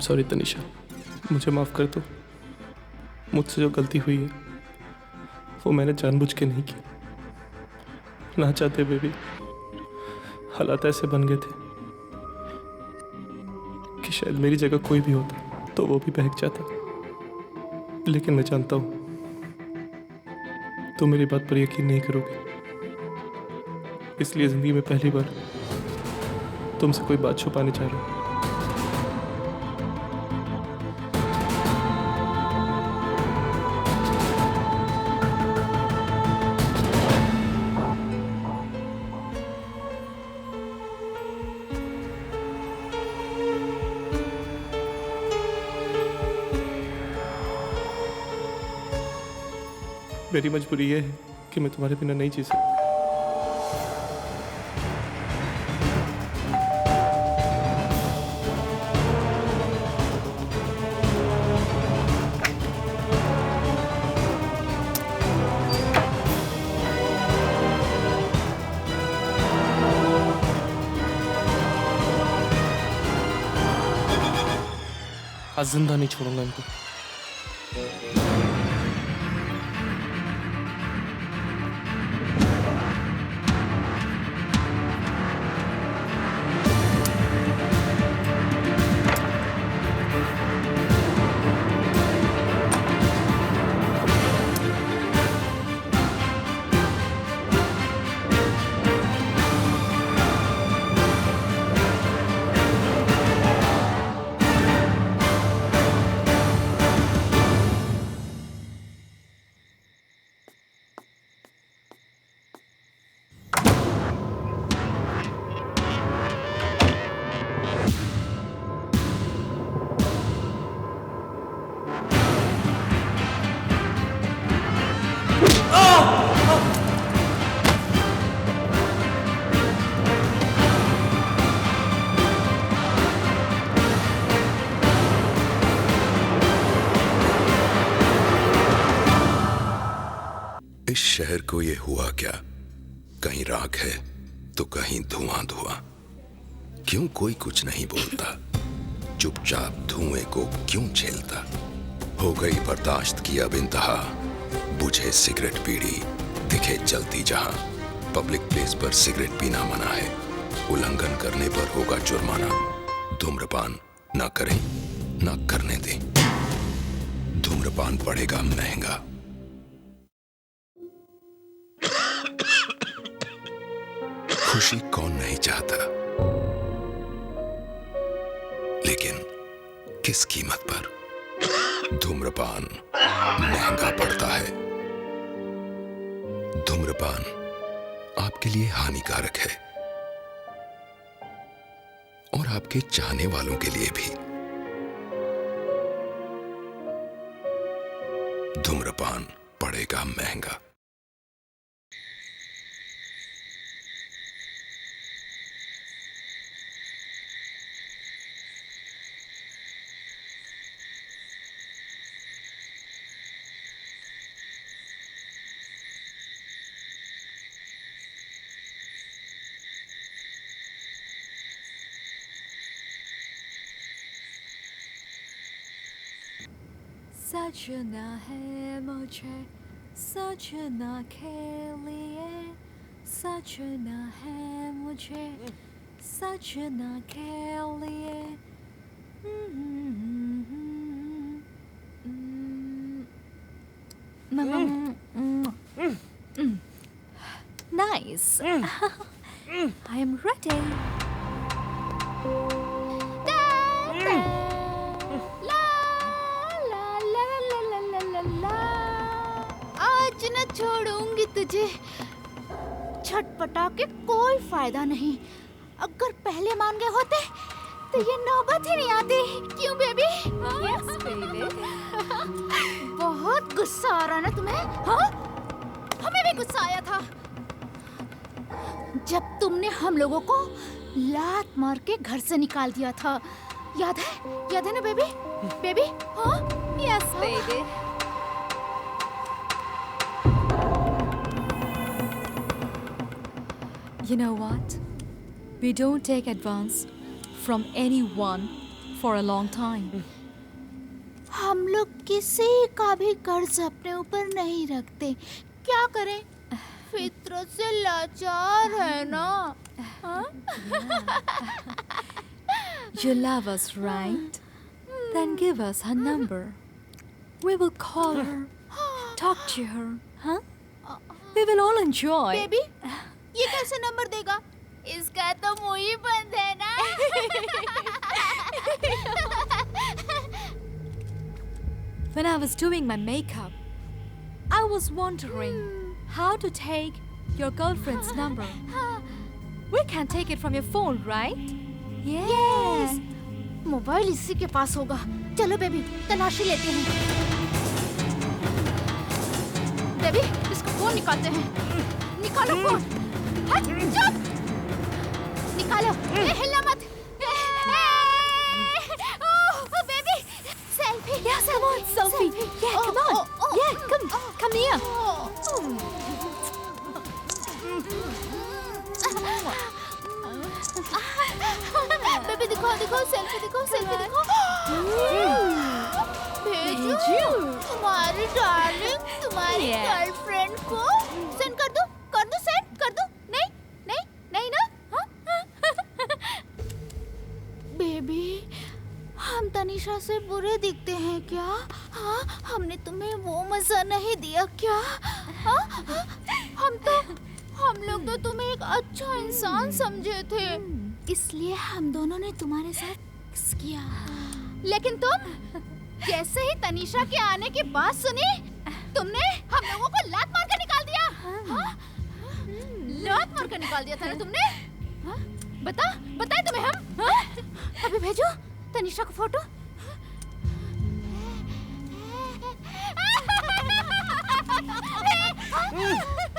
सॉरी तनिषा, मुझे माफ़ कर दो। मुझसे जो गलती हुई है वो मैंने जानबूझ के नहीं की। ना चाहते हुए भी हालात ऐसे बन गए थे कि शायद मेरी जगह कोई भी होता तो वो भी बहक जाता। लेकिन मैं जानता हूँ तुम मेरी बात पर यकीन नहीं करोगे, इसलिए ज़िंदगी में पहली बार तुमसे कोई बात छुपाने चाह रहा हूँ। मेरी मजबूरी ये है कि मैं तुम्हारे बिना नहीं जी सकता। आज जिंदा नहीं छोड़ूंगा इनको। इस शहर को ये हुआ क्या, कहीं राख है तो कहीं धुआं धुआं। क्यों कोई कुछ नहीं बोलता, चुपचाप धुएं को क्यों झेलता। हो गई बर्दाश्त की अब इंतहा, बुझे सिगरेट बीड़ी दिखे जलती जहां। पब्लिक प्लेस पर सिगरेट पीना मना है, उल्लंघन करने पर होगा जुर्माना। धूम्रपान ना करें ना करने दें, धूम्रपान पड़ेगा महंगा। खुशी कौन नहीं चाहता, लेकिन किस कीमत पर। धूम्रपान महंगा पड़ता है। धूम्रपान आपके लिए हानिकारक है और आपके चाहने वालों के लिए भी। धूम्रपान पड़ेगा महंगा। सजना है मुझे सजना के लिए, सजना है मुझे सजना के लिए। face. I am ready. आज न छोड़ूंगी तुझे, छटपटा के कोई फायदा नहीं। अगर पहले मान गए होते तो ये नौबत ही नहीं आती। क्यों बेबी? Yes, baby. बहुत गुस्सा आ रहा ना तुम्हें? हाँ? हमें भी गुस्सा आया था जब तुमने हम लोगों को लात मार के घर से निकाल दिया था। याद है ना बेबी? बेबी? हाँ? Yes, baby. You know what? We don't take advance from anyone for a long time. हम लोग किसी का भी कर्ज अपने ऊपर नहीं रखते। क्या करें? फितरत से लाचार है ना। हाँ? You love us, right? Then give us her number. We will call her, talk to her, huh? We will all enjoy. Baby, ये कैसे नंबर देगा? इसका तो मुंह ही बंद है ना। When I was doing my makeup, I was wondering how to take your girlfriend's number. We can take it from your phone, right? Yes. Mobile इसी के पास होगा। चलो बेबी, तलाशी लेते हैं। बेबी, इसका फोन निकालते हैं। निकालो फोन। हट, चुप। निकालो। हिलना मत। Oh, baby, selfie. Yes, come on, selfie. Yeah, come on. Yeah, come here. Baby दिखाओ, सेल्फी दिखाओ। भेजो तुम्हारी डार्लिंग, तुम्हारी गर्लफ्रेंड को सेंड कर दो सेंड। नहीं ना? हाँ? बेबी, हम तनीषा से बुरे दिखते हैं क्या? हाँ, हमने तुम्हें वो मजा नहीं दिया क्या? हाँ? हम लोग तो तुम्हें एक अच्छा इंसान समझे थे, इसलिए हम दोनों ने तुम्हारे साथ सेक्स किया। लेकिन तुम जैसे ही तनीषा के आने की बात सुनी, तुमने हम लोगों को लात मार कर निकाल दिया। हाँ? लात मार कर निकाल दिया था ना तुमने? हाँ? बताए तुम्हें हम? हाँ? अभी भेजो तनीषा को फोटो।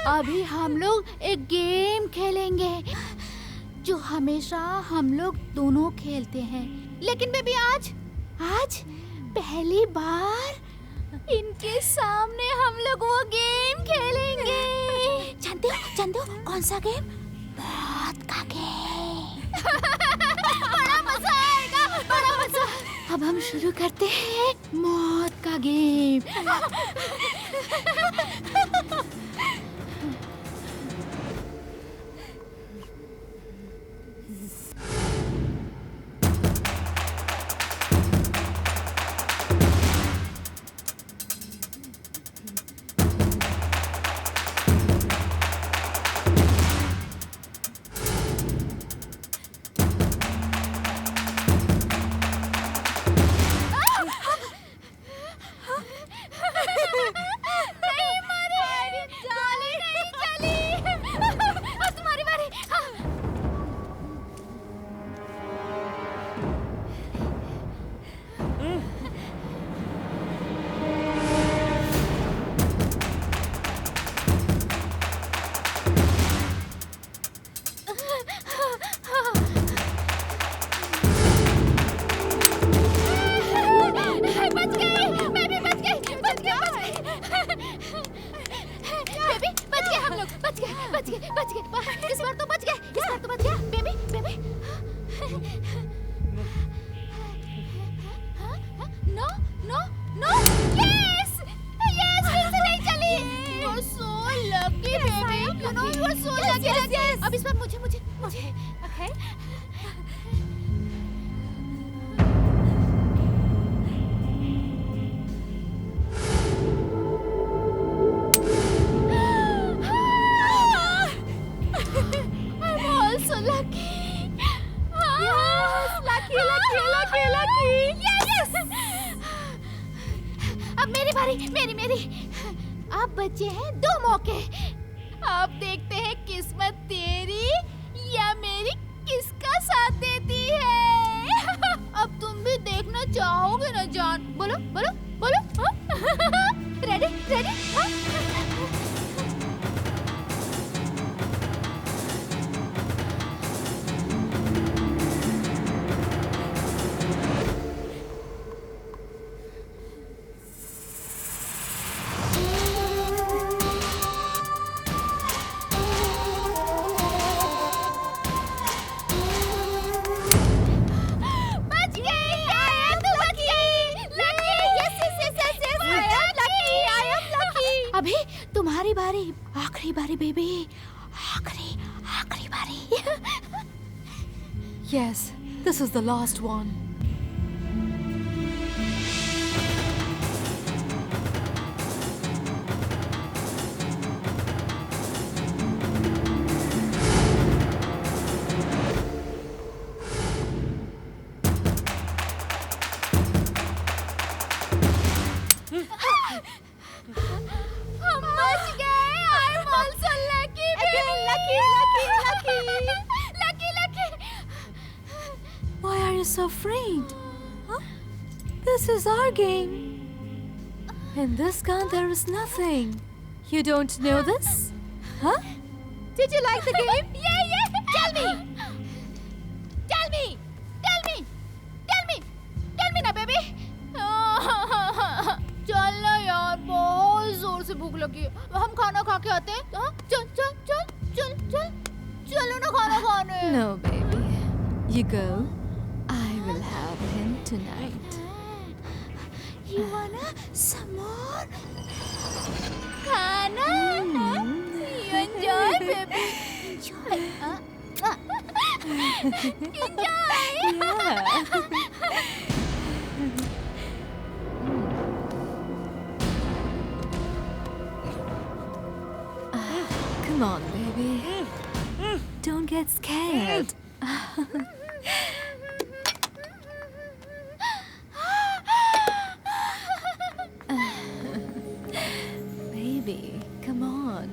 अभी हम लोग एक गेम खेलेंगे जो हमेशा हम लोग दोनों खेलते हैं, लेकिन बेबी आज पहली बार इनके सामने हम लोग वो गेम खेलेंगे। जानते हो कौन सा गेम? मौत का गेम। बड़ा मजा आएगा, बड़ा मजा। अब हम शुरू करते हैं मौत का गेम। बच गए। इस बार तो बच गया बेबी। नो यस फिर से नहीं चली। You are so lucky baby, you know you are so lucky. अब इस बार मुझे ओके बारी मेरी। आप बचे हैं 2 मौके। आप देखते हैं किस्मत तेरी या मेरी किसका साथ देती है। अब तुम भी देखना चाहोगे ना जान? बोलो बोलो बोलो। Ready ready? अभी तुम्हारी बारी, आखिरी बारी बेबी, आखिरी बारी। Yes, this is the last one. Why are you so afraid? Huh? This is our game. In this gun there is nothing. You don't know this? Huh? Did you like the game? Yeah. Tell me ना baby. चल ना यार, बहुत जोर से भूख लगी है। हम खाना खा के आते हैं। हाँ? चलो ना खाना खाने। No, baby. You go. I will have him tonight. You wanna some more? Khana? You enjoy, baby. Enjoy. Come on, baby. Don't get scared. Baby, come on.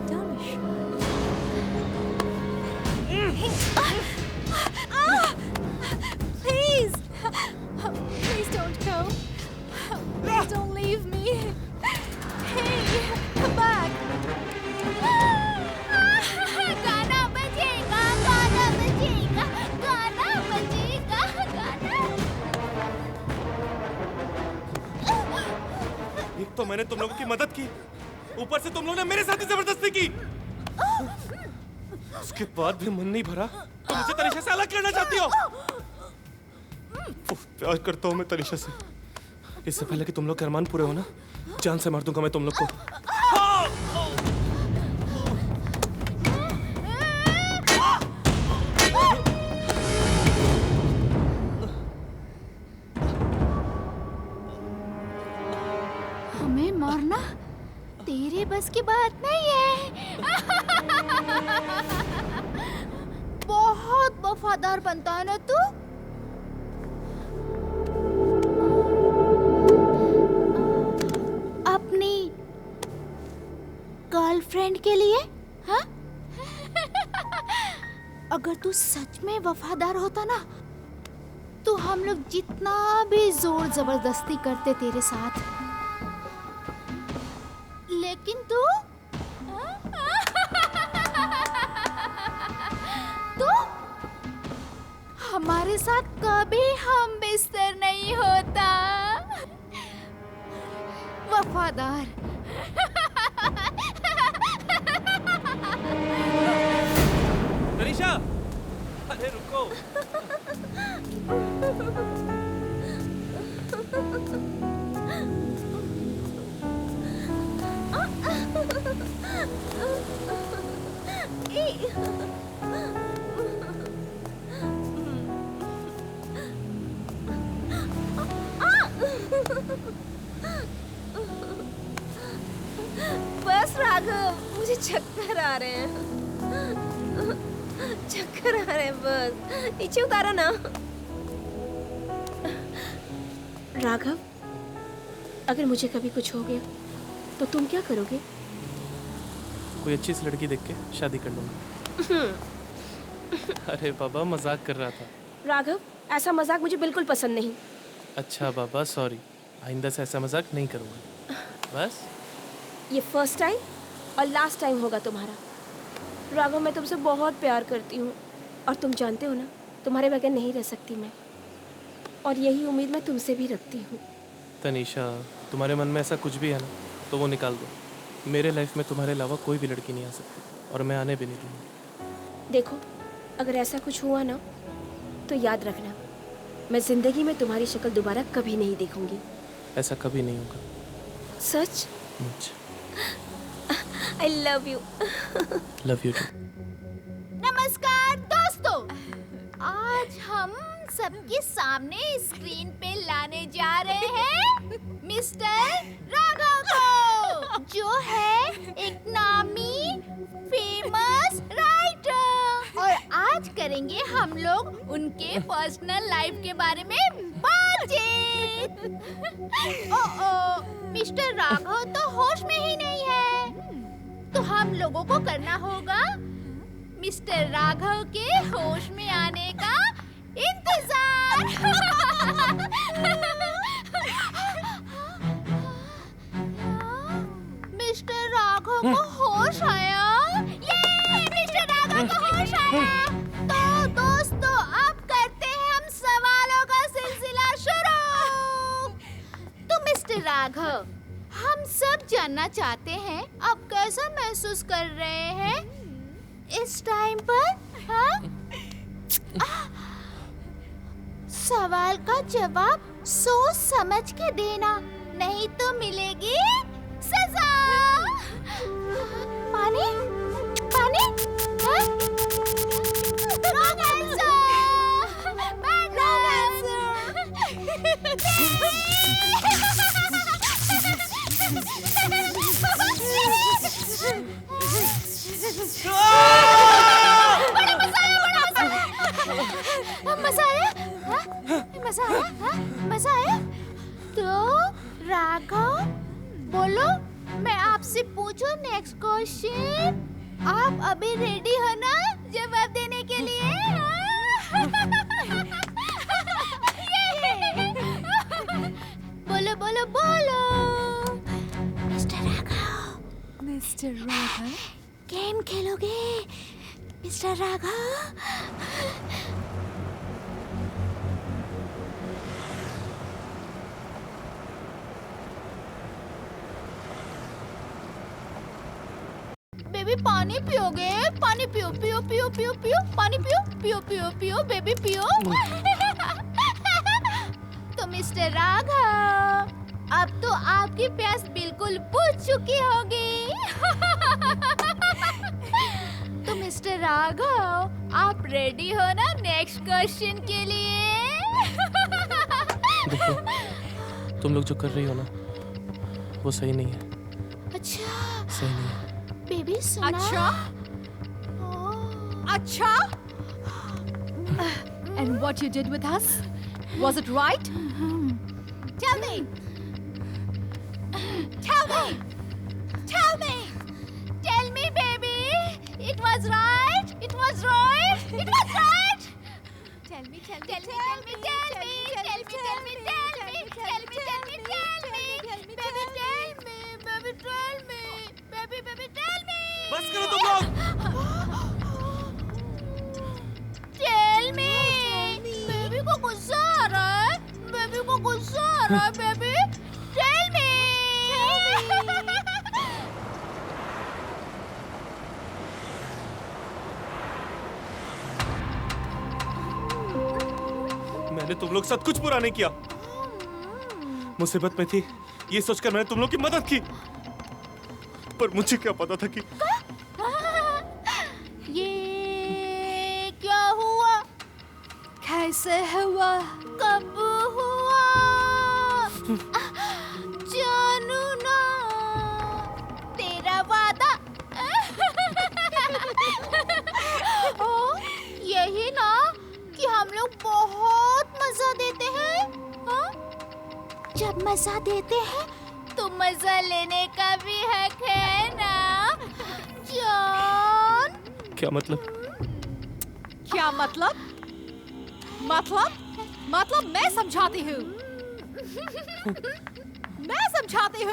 Don't be shy. Please! Please don't go. Please don't leave me. Hey, come back. गाना बजेगा। एक तो मैंने तुम लोगों की मदद की, ऊपर से तुम लोगों ने मेरे साथ ही जबरदस्ती की। उसके बाद भी मन नहीं भरा तो मुझे तनिषा से अलग करना चाहती हो। प्यार करता हूँ मैं तनिषा से। इससे पहले कि तुम लोग के अरमान पूरे हो ना, जान से मार दूंगा मैं तुम लोग को। हमें मारना तेरे बस की बात नहीं है। बहुत वफादार बनता है ना तू। अपनी गर्लफ्रेंड के लिए, हाँ? अगर तू सच में वफादार होता ना, तो हम लोग जितना भी जोर जबरदस्ती करते तेरे साथ, लेकिन तू हमारे साथ कभी हम बिस्तर नहीं होता। वफादार। तनिषा, अरे रुको। बस राघव, मुझे चक्कर आ रहे हैं। चक्कर आ रहे है बस, नीचे उतारा ना। राघव, अगर मुझे कभी कुछ हो गया तो तुम क्या करोगे? कोई अच्छी सी लड़की देख के शादी कर लूंगा। अरे बाबा, मजाक कर रहा था। राघव, ऐसा मजाक मुझे बिल्कुल पसंद नहीं। अच्छा बाबा, सॉरी, आइंदा से ऐसा मजाक नहीं करूँगा। बस ये फर्स्ट टाइम और लास्ट टाइम होगा तुम्हारा। राघव, मैं तुमसे बहुत प्यार करती हूँ और तुम जानते हो ना, तुम्हारे बगैर नहीं रह सकती मैं, और यही उम्मीद मैं तुमसे भी रखती हूँ। तनीषा, तुम्हारे मन में ऐसा कुछ भी है ना तो वो निकाल दो। मेरे लाइफ में तुम्हारे अलावा कोई भी लड़की नहीं आ सकती और मैं आने भी नहीं दूँगी। देखो, अगर ऐसा कुछ हुआ ना तो याद रखना, मैं जिंदगी में तुम्हारी शक्ल दोबारा कभी नहीं देखूंगी। ऐसा कभी नहीं होगा। सच? I love you. Love you too. नमस्कार दोस्तों, आज हम सबके सामने स्क्रीन पे लाने जा रहे हैं मिस्टर राघव को, जो है एक नामी फेमस राइटर। और आज करेंगे हम लोग उनके पर्सनल लाइफ के बारे में बातचीत। मिस्टर राघव तो होश में ही नहीं है, तो हम लोगों को करना होगा मिस्टर राघव के होश में आने का इंतजार। मिस्टर राघव को होश आया। ये मिस्टर राघव को होश आया। तो दोस्तों, अब करते हैं हम सवालों का सिलसिला शुरू। तो मिस्टर राघव, हम सब जानना चाहते हैं आप कैसा महसूस कर रहे हैं इस टाइम पर? हाँ? सवाल का जवाब सोच समझ के देना, नहीं तो मिलेगी सजा। पानी? पानी? हाँ? Wrong answer! Bad मजा आया? तो राघव बोलो, मैं आपसे पूछूं नेक्स्ट क्वेश्चन। आप अभी रेडी हो ना जवाब देने के लिए? बोलो बोलो बोलो। मिस्टर राघव, गेम खेलोगे मिस्टर राघव? बेबी पानी पियोगे? पानी पियो पियो पियो पियो पियो, पानी पियो पियो पियो पियो, बेबी पियो। तो मिस्टर राघव, अब तो आपकी प्यास बिल्कुल बुझ चुकी होगी। तो मिस्टर राघव, आप रेडी हो ना नेक्स्ट क्वेश्चन के लिए? देखो, तुम लोग जो कर रही हो ना वो सही नहीं है। अच्छा, सही नहीं है। बेबी सुना? अच्छा? And what you did with us? Was it right? Tell me. Tell me. Tell me. Tell me, baby. It was right. It was right. It was right. Tell me, tell me, tell me, tell me, tell me, tell me, tell me, tell me, tell me, tell me, baby, tell me, baby, tell me, baby, baby, tell me. बस करो तुम लोग। Tell me. Baby को गुस्सा आ रहा है। Baby को गुस्सा आ रहा है। Baby, tell me. मैंने तुम लोग साथ कुछ बुरा नहीं किया। मुसीबत में थी ये सोचकर मैंने तुम लोग की मदद की, पर मुझे क्या पता था कि ये क्या हुआ? कैसे हुआ? कब हुआ? जानू ना तेरा वादा। ओ, यही बहुत मजा देते हैं। हाँ? जब मजा देते हैं तो मजा लेने का भी हक है ना जॉन? क्या मतलब? क्या मतलब? मतलब मैं समझाती हूँ। मैं समझाती हूँ।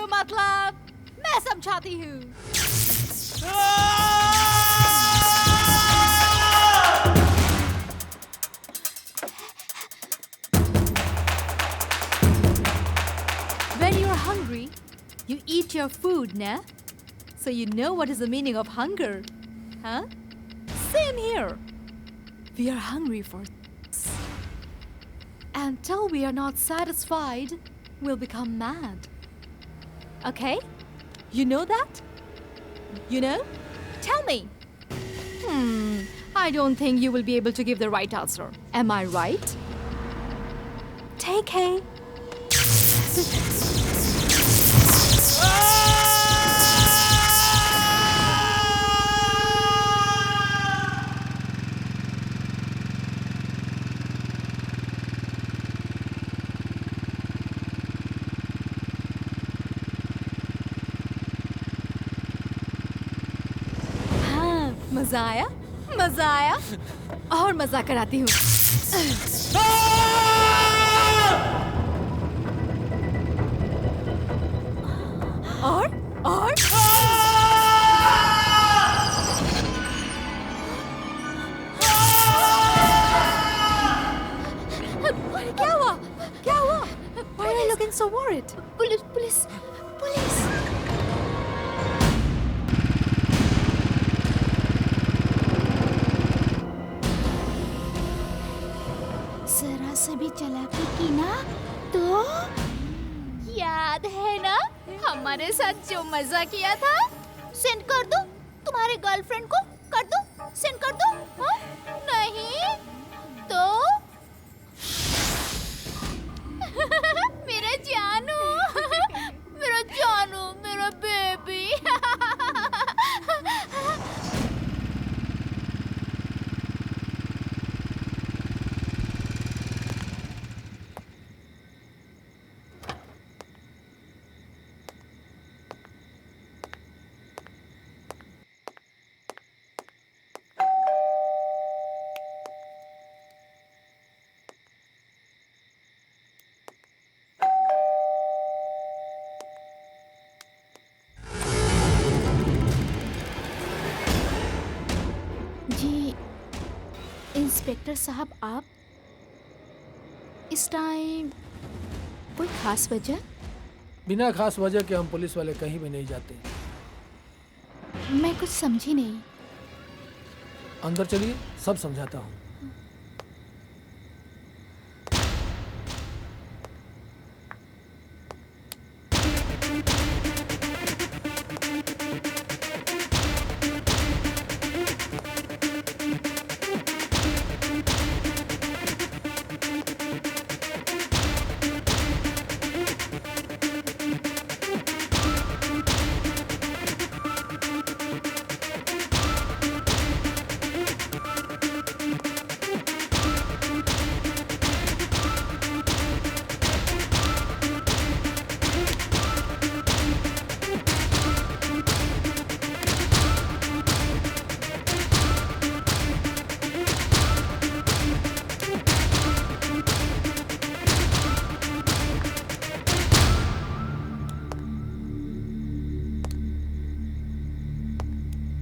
When you're hungry, you eat your food, na? So you know what is the meaning of hunger, huh? Same here. We are hungry for until we are not satisfied, we'll become mad. Okay? You know that? You know? Tell me. I don't think you will be able to give the right answer. Am I right? Take A. मजा आया और मजा कराती हूँ। और क्या हुआ? Why are you looking so worried? Police. जरा से भी चालाकी की ना तो याद है ना हमारे साथ जो मजा किया था? सेंड कर दो तुम्हारे गर्लफ्रेंड को, कर दो, सेंड कर दो। हाँ? नहीं तो मेरा जानू मेरा बेबी। इंस्पेक्टर साहब, आप इस टाइम कोई खास वजह? बिना खास वजह के हम पुलिस वाले कहीं भी नहीं जाते। मैं कुछ समझी नहीं। अंदर चलिए, सब समझाता हूँ।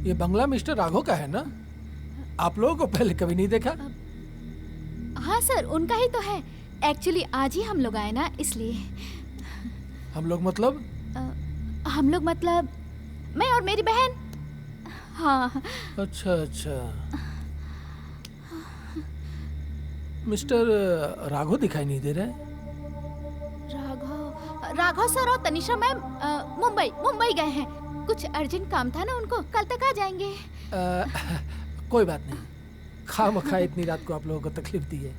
ये बंगला मिस्टर राघव का है ना? आप लोगों को पहले कभी नहीं देखा? हाँ सर, उनका ही तो है। एक्चुअली आज ही हम लोग आए ना, इसलिए। हम लोग मतलब? मैं और मेरी बहन। हाँ। अच्छा। मिस्टर राघव दिखाई नहीं दे रहे? राघव सर और तनिषा मैम मुंबई गए हैं। कुछ अर्जेंट काम था ना उनको, कल तक आ जाएंगे। कोई बात नहीं, खामखा इतनी रात को आप लोगों को तकलीफ दी है।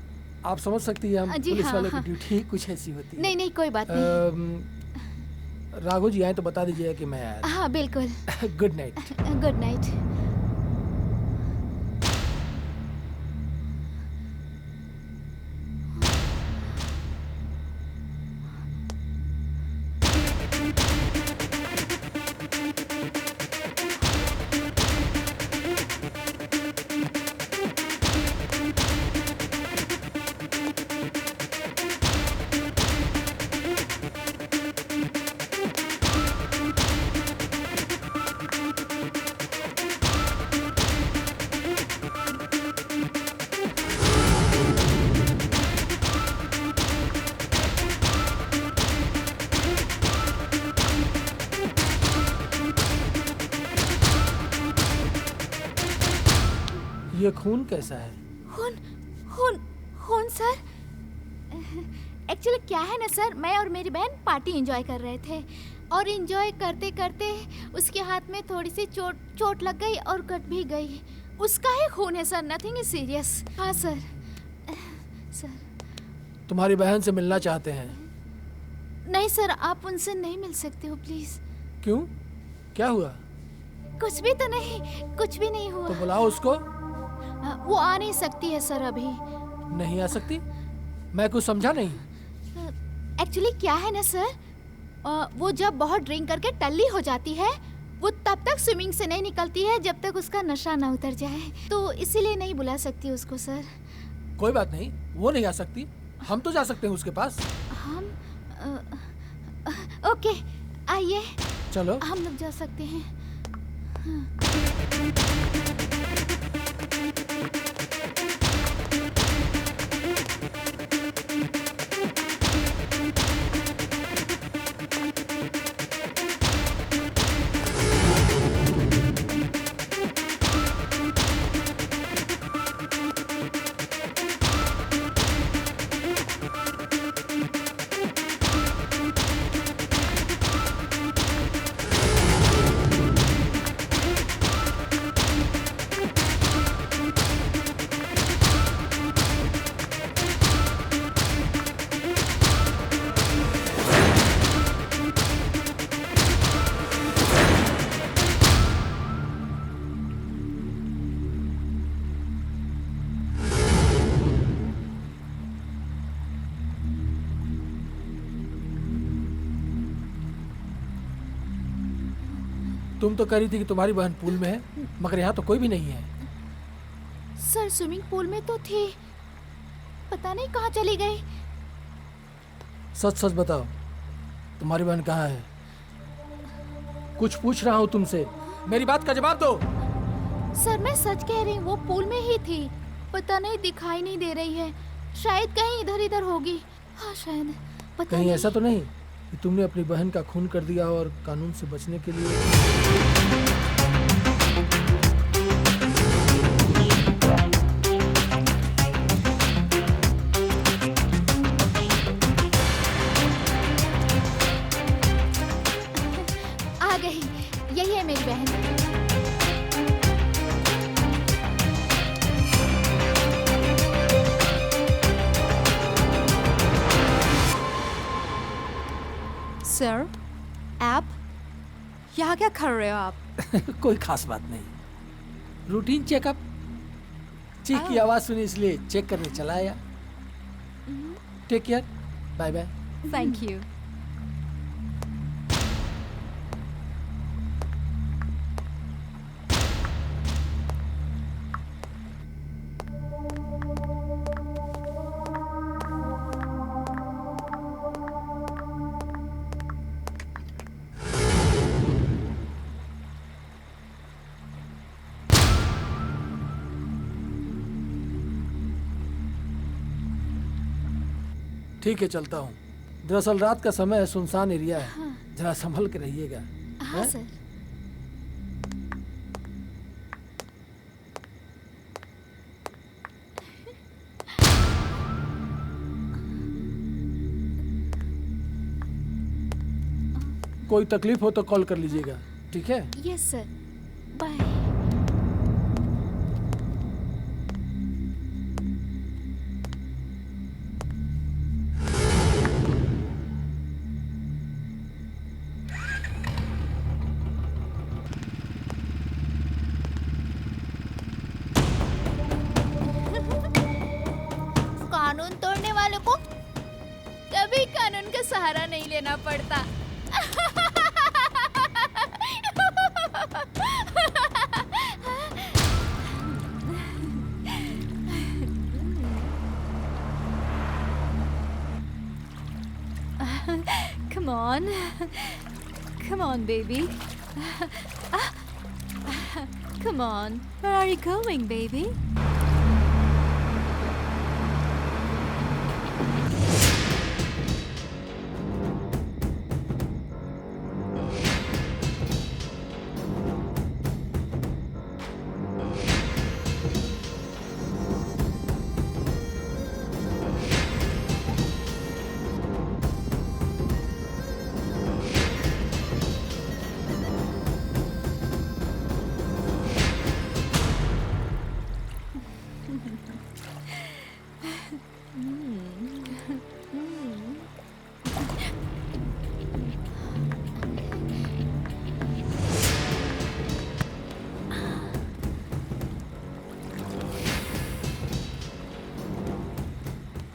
आप समझ सकती हैं, हम पुलिस वालों की ड्यूटी कुछ ऐसी होती है। नहीं कोई बात नहीं। राघव जी आए तो बता दीजिएगा कि मैं आया। हाँ बिल्कुल। Good night. Good night. ये खून कैसा है? खून खून खून सर। एक्चुअली क्या है ना सर, मैं और मेरी बहन पार्टी एंजॉय कर रहे थे और एंजॉय करते करते उसके हाथ में थोड़ी सी चोट लग गई और कट भी गई। उसका ही खून है सर, नथिंग इज सीरियस। हाँ सर। सर तुम्हारी बहन से मिलना चाहते हैं। नहीं सर, आप उनसे नहीं मिल सकते हो प्लीज। क्यों, क्या हुआ? कुछ भी तो नहीं, कुछ भी नहीं हुआ। तो बुलाओ उसको। वो आ नहीं सकती है सर अभी। नहीं आ सकती? मैं कुछ समझा नहीं। एक्चुअली क्या है ना सर, वो जब बहुत ड्रिंक करके टल्ली हो जाती है वो तब तक स्विमिंग से नहीं निकलती है जब तक उसका नशा ना उतर जाए, तो इसीलिए नहीं बुला सकती उसको सर। कोई बात नहीं, वो नहीं आ सकती, हम तो जा सकते हैं उसके पास। हम ओके आइए, चलो हम लोग जा सकते हैं। तुम तो कह रही थी कि तुम्हारी बहन पूल में है, मगर यहाँ तो कोई भी नहीं है। सर स्विमिंग पूल में तो थी, पता नहीं कहाँ चली गई। सच सच बताओ, तुम्हारी बहन कहाँ है? कुछ पूछ रहा हूँ तुमसे, मेरी बात का जवाब दो। सर मैं सच कह रही हूँ, वो पूल में ही थी, पता नहीं दिखाई नहीं दे रही है, शायद कहीं इधर इधर होगी। हाँ शायद, पता कहीं नहीं। ऐसा तो नहीं कि तुमने अपनी बहन का खून कर दिया और कानून से बचने के लिए? आ गई, यही है मेरी बहन। सर, आप यहाँ क्या कर रहे हो आप? कोई खास बात नहीं, रूटीन चेकअप। चीख की आवाज सुनी इसलिए चेक करने चला आया। Take care, bye bye. Thank you. ठीक है, चलता हूँ। दरअसल रात का समय है, सुनसान एरिया है। हाँ। जरा संभल के रहिएगा। हाँ सर। कोई तकलीफ हो तो कॉल कर लीजिएगा, ठीक है? Yes sir, bye. कानून तोड़ने वालों को कभी कानून का सहारा नहीं लेना पड़ता। Come on. Come on, baby. Come on. Where are you going, baby?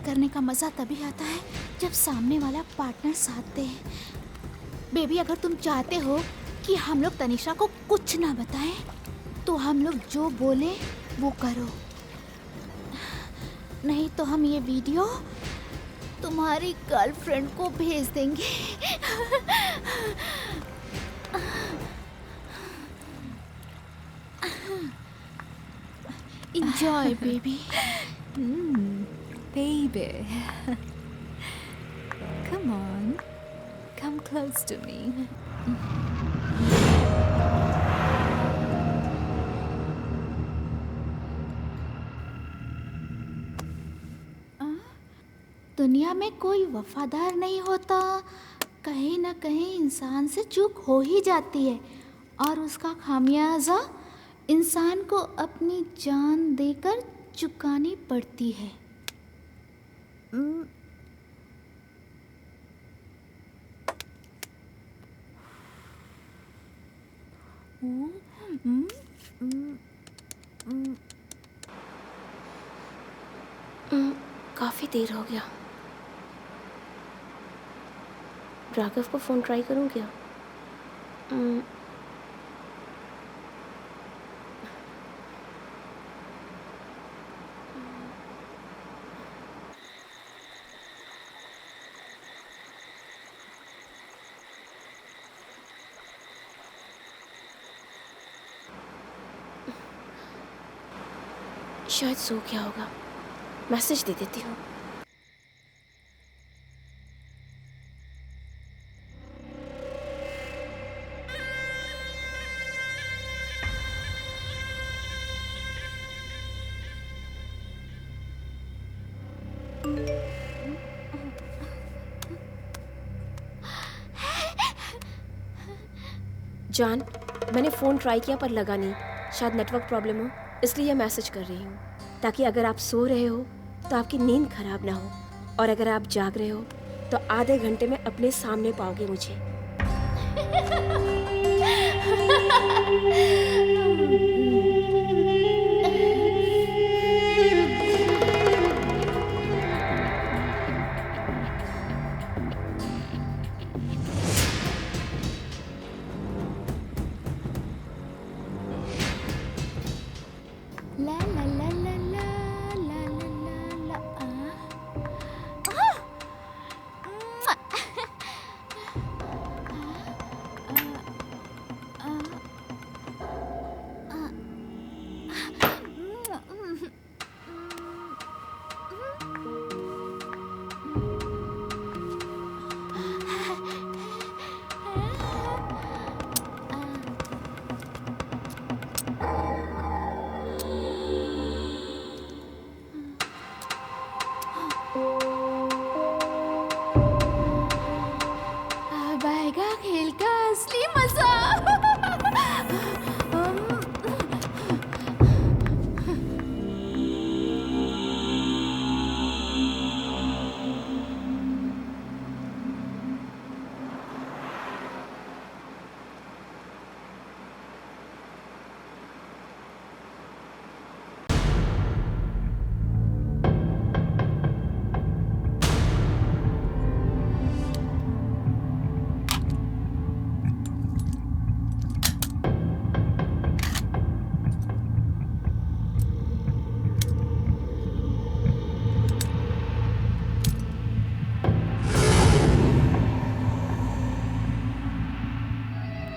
करने का मजा तभी आता है जब सामने वाला पार्टनर साथ दे। बेबी, अगर तुम चाहते हो कि हम लोग तनिषा को कुछ ना बताएं, तो हम लोग जो बोले वो करो, नहीं तो हम ये वीडियो तुम्हारी गर्लफ्रेंड को भेज देंगे। Enjoy, baby. Baby. Come on. Come close to me. दुनिया में कोई वफादार नहीं होता, कहीं ना कहीं इंसान से चूक हो ही जाती है और उसका खामियाजा इंसान को अपनी जान देकर चुकानी पड़ती है। काफ़ी देर हो गया। राघव को फ़ोन ट्राई करूँ क्या? शायद सो गया होगा, मैसेज दे देती हूँ। जान, मैंने फ़ोन ट्राई किया पर लगा नहीं। शायद नेटवर्क प्रॉब्लम हो, इसलिए यह मैसेज कर रही हूँ, ताकि अगर आप सो रहे हो तो आपकी नींद खराब ना हो, और अगर आप जाग रहे हो तो आधे घंटे में अपने सामने पाओगे मुझे। ला ला ला ला ला ला ला ला अब आएगा खेल का असली मजा।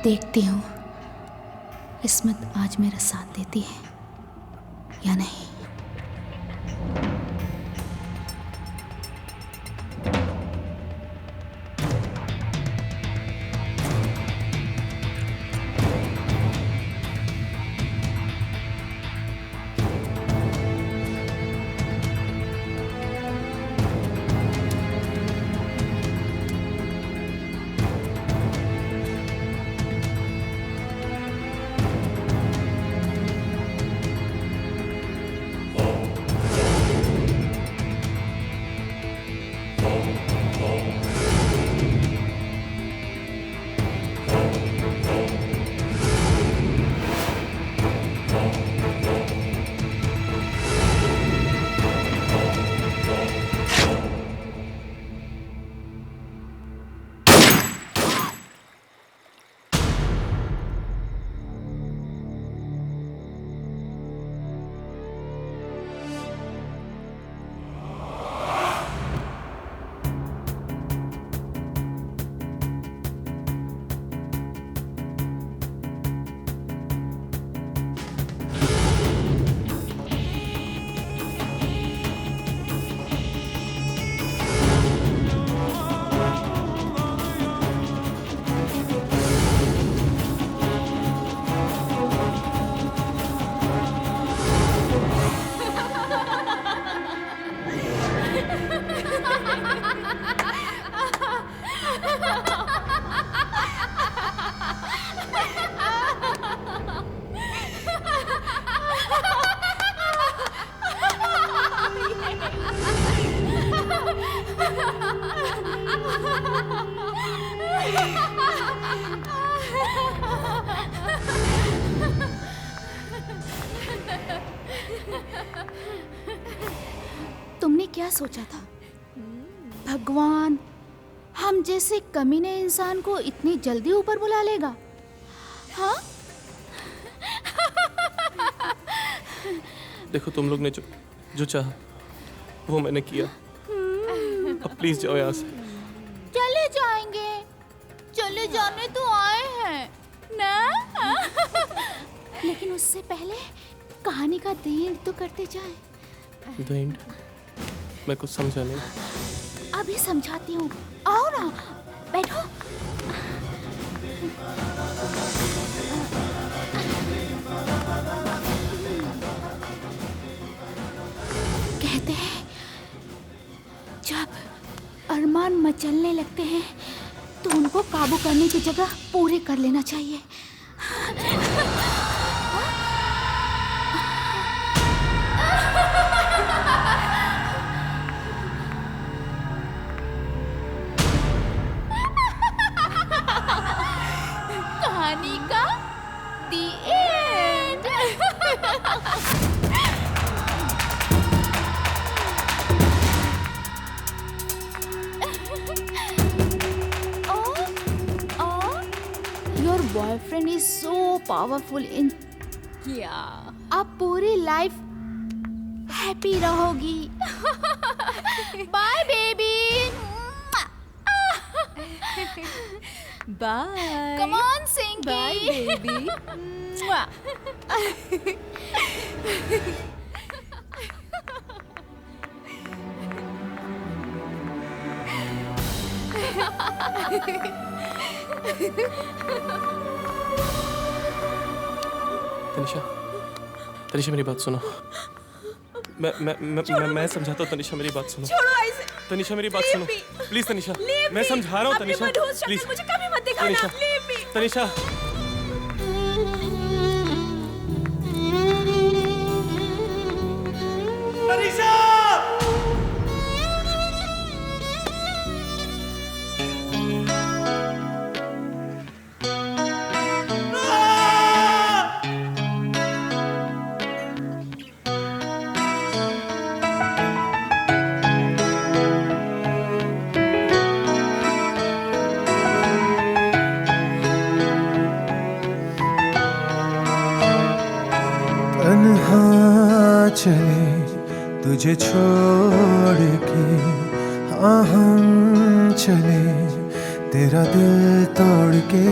देखती हूँ किस्मत आज मेरा साथ देती है या नहीं। तुमने क्या सोचा था? भगवान हम जैसे कमीने इंसान को इतनी जल्दी ऊपर बुला लेगा? हाँ? देखो तुम लोग ने जो चाहा वो मैंने किया। अब प्लीज जाओ यहाँ से। चले जाएंगे, चले जाने तो आए हैं ना। लेकिन उससे पहले कहानी का द एंड तो करते जाए। The end? मैं कुछ समझा नहीं। अभी समझाती हूँ, आओ ना, बैठो। कहते हैं जब अरमान मचलने लगते हैं तो उनको काबू करने की जगह पूरे कर लेना चाहिए। कहानी का the end. Your boyfriend is so powerful in आप पूरी लाइफ हैप्पी रहोगी। Bye baby. Bye. Come on, Sinky. Bye, baby. Tanisha, Tanisha मेरी बात सुनो। मैं समझाता हूँ। तनिषा मेरी बात सुनो। छोड़ो ऐसे। तनिषा मेरी बात सुनो प्लीज। तनिषा मैं समझा रहा हूँ। तनिषा प्लीज। मुझे कभी मत दिखाना। Tanisha Leave me. तनिषा तनिषा तन्हा चले तुझे छोड़ के, हाँ हम चले तेरा दिल तोड़ के।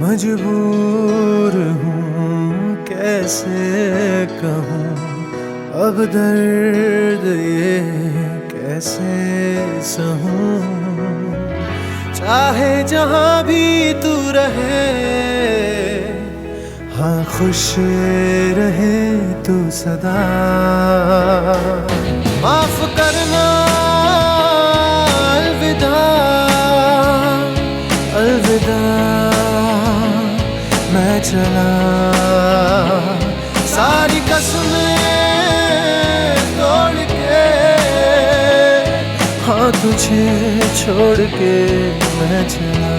मजबूर हूँ कैसे कहूँ अब दर्द ये कैसे सहूँ। चाहे जहाँ भी तू रहे, हाँ खुश रहे तू सदा। माफ करना अलविदा, अलविदा मैं चला। सारी कसमें तोड़ के, हाँ तुझे छोड़ के मैं चला।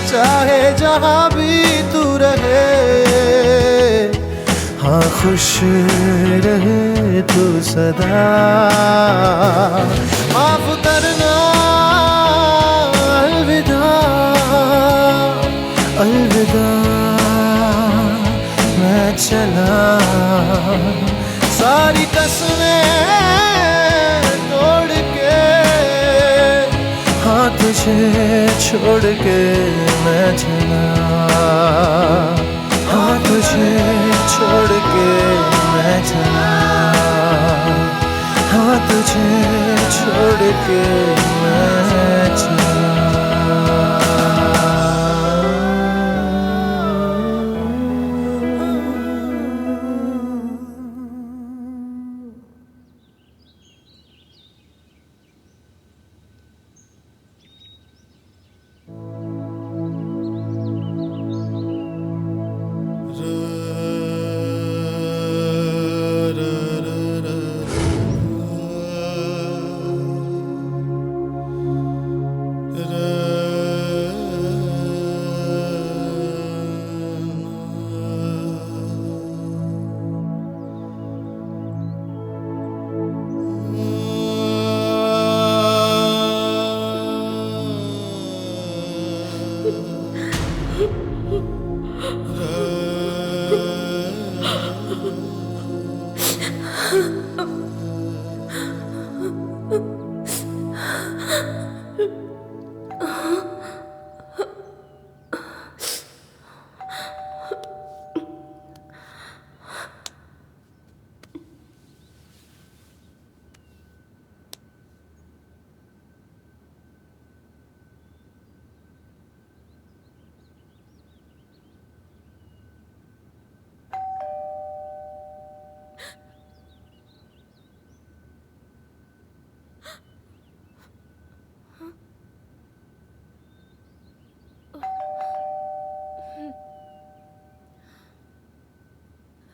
चाहे जहाँ भी तू रहे, हाँ खुश रहे तू सदा। माफ करना अलविदा, अलविदा मैं चला। सारी कसमें तोड़ के, हाँ तुझे छोड़ के मैं चला। हाँ तुझे छोड़ के मैं चला।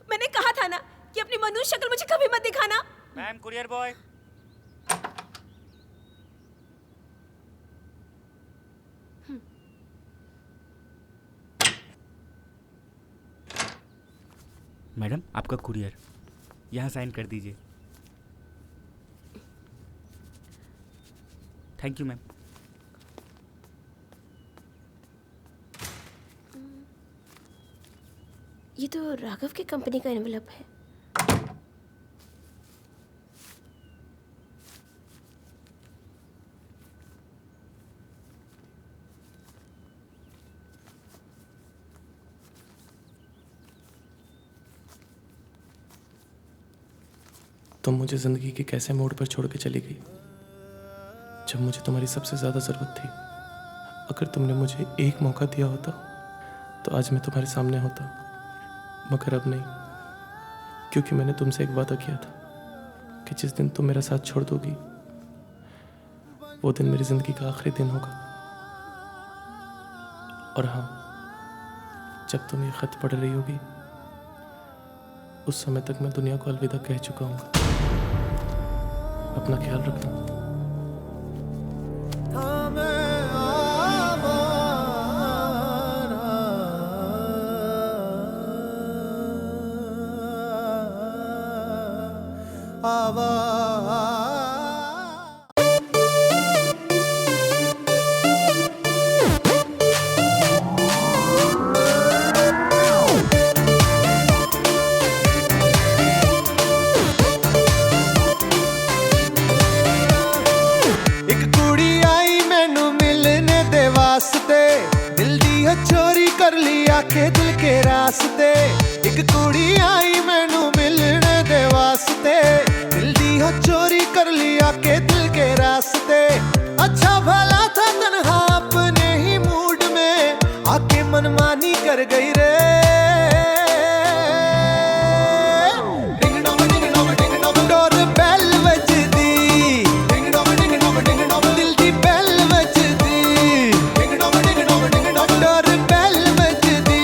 मैंने कहा था ना कि अपनी मनुष्य शक्ल मुझे कभी मत दिखाना। Ma'am courier boy. मैडम आपका कुरियर, यहाँ साइन कर दीजिए। Thank you ma'am. ये तो राघव की कंपनी का एनवेलप है। तुम मुझे जिंदगी के कैसे मोड़ पर छोड़ के चली गई जब मुझे तुम्हारी सबसे ज्यादा जरूरत थी। अगर तुमने मुझे एक मौका दिया होता तो आज मैं तुम्हारे सामने होता, मगर अब नहीं, क्योंकि मैंने तुमसे एक वादा किया था कि जिस दिन तुम मेरा साथ छोड़ दोगी वो दिन मेरी जिंदगी का आखिरी दिन होगा। और हाँ, जब तुम ये खत पढ़ रही होगी उस समय तक मैं दुनिया को अलविदा कह चुका हूँ। अपना ख्याल रखना। चोरी कर लिया के दिल के रास्ते, एक कुड़ी आई मैनू मिलने दे वास्ते। दिल दी हो चोरी कर लिया के दिल के रास्ते। अच्छा भला था तन्हा अपने ही मूड में आके मनमानी कर गई रे। डोर बेल बजदी, दिल दी बेल बजदी। डोर बेल बजदी,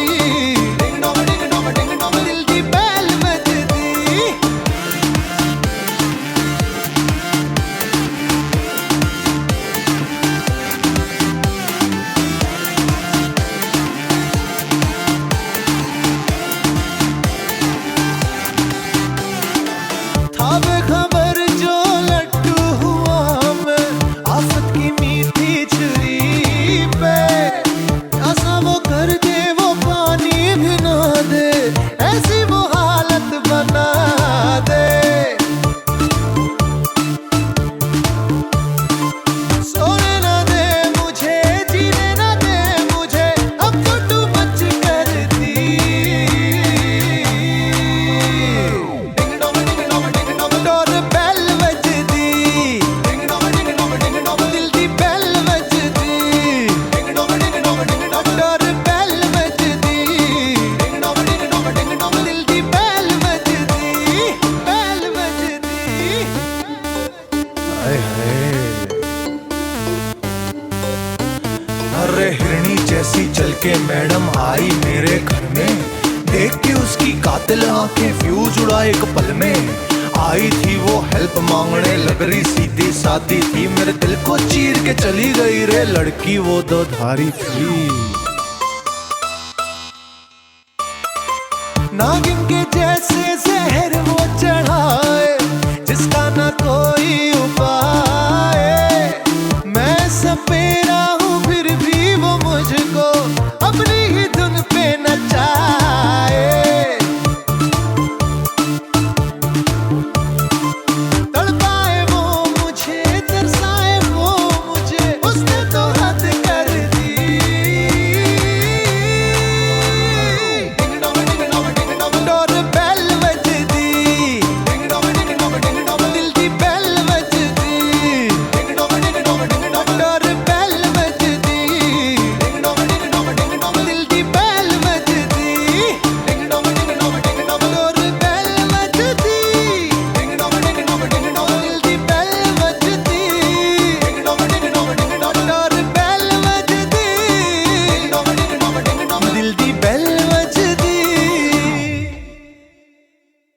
दिल दी बेल बजदी। आई मेरे घर में, देख के उसकी कातिल आंखें फ्यूज उड़ा एक पल में। आई थी वो हेल्प मांगने, लग रही सीधी सादी थी, मेरे दिल को चीर के चली गई रे लड़की वो दो धारी थी। नागिन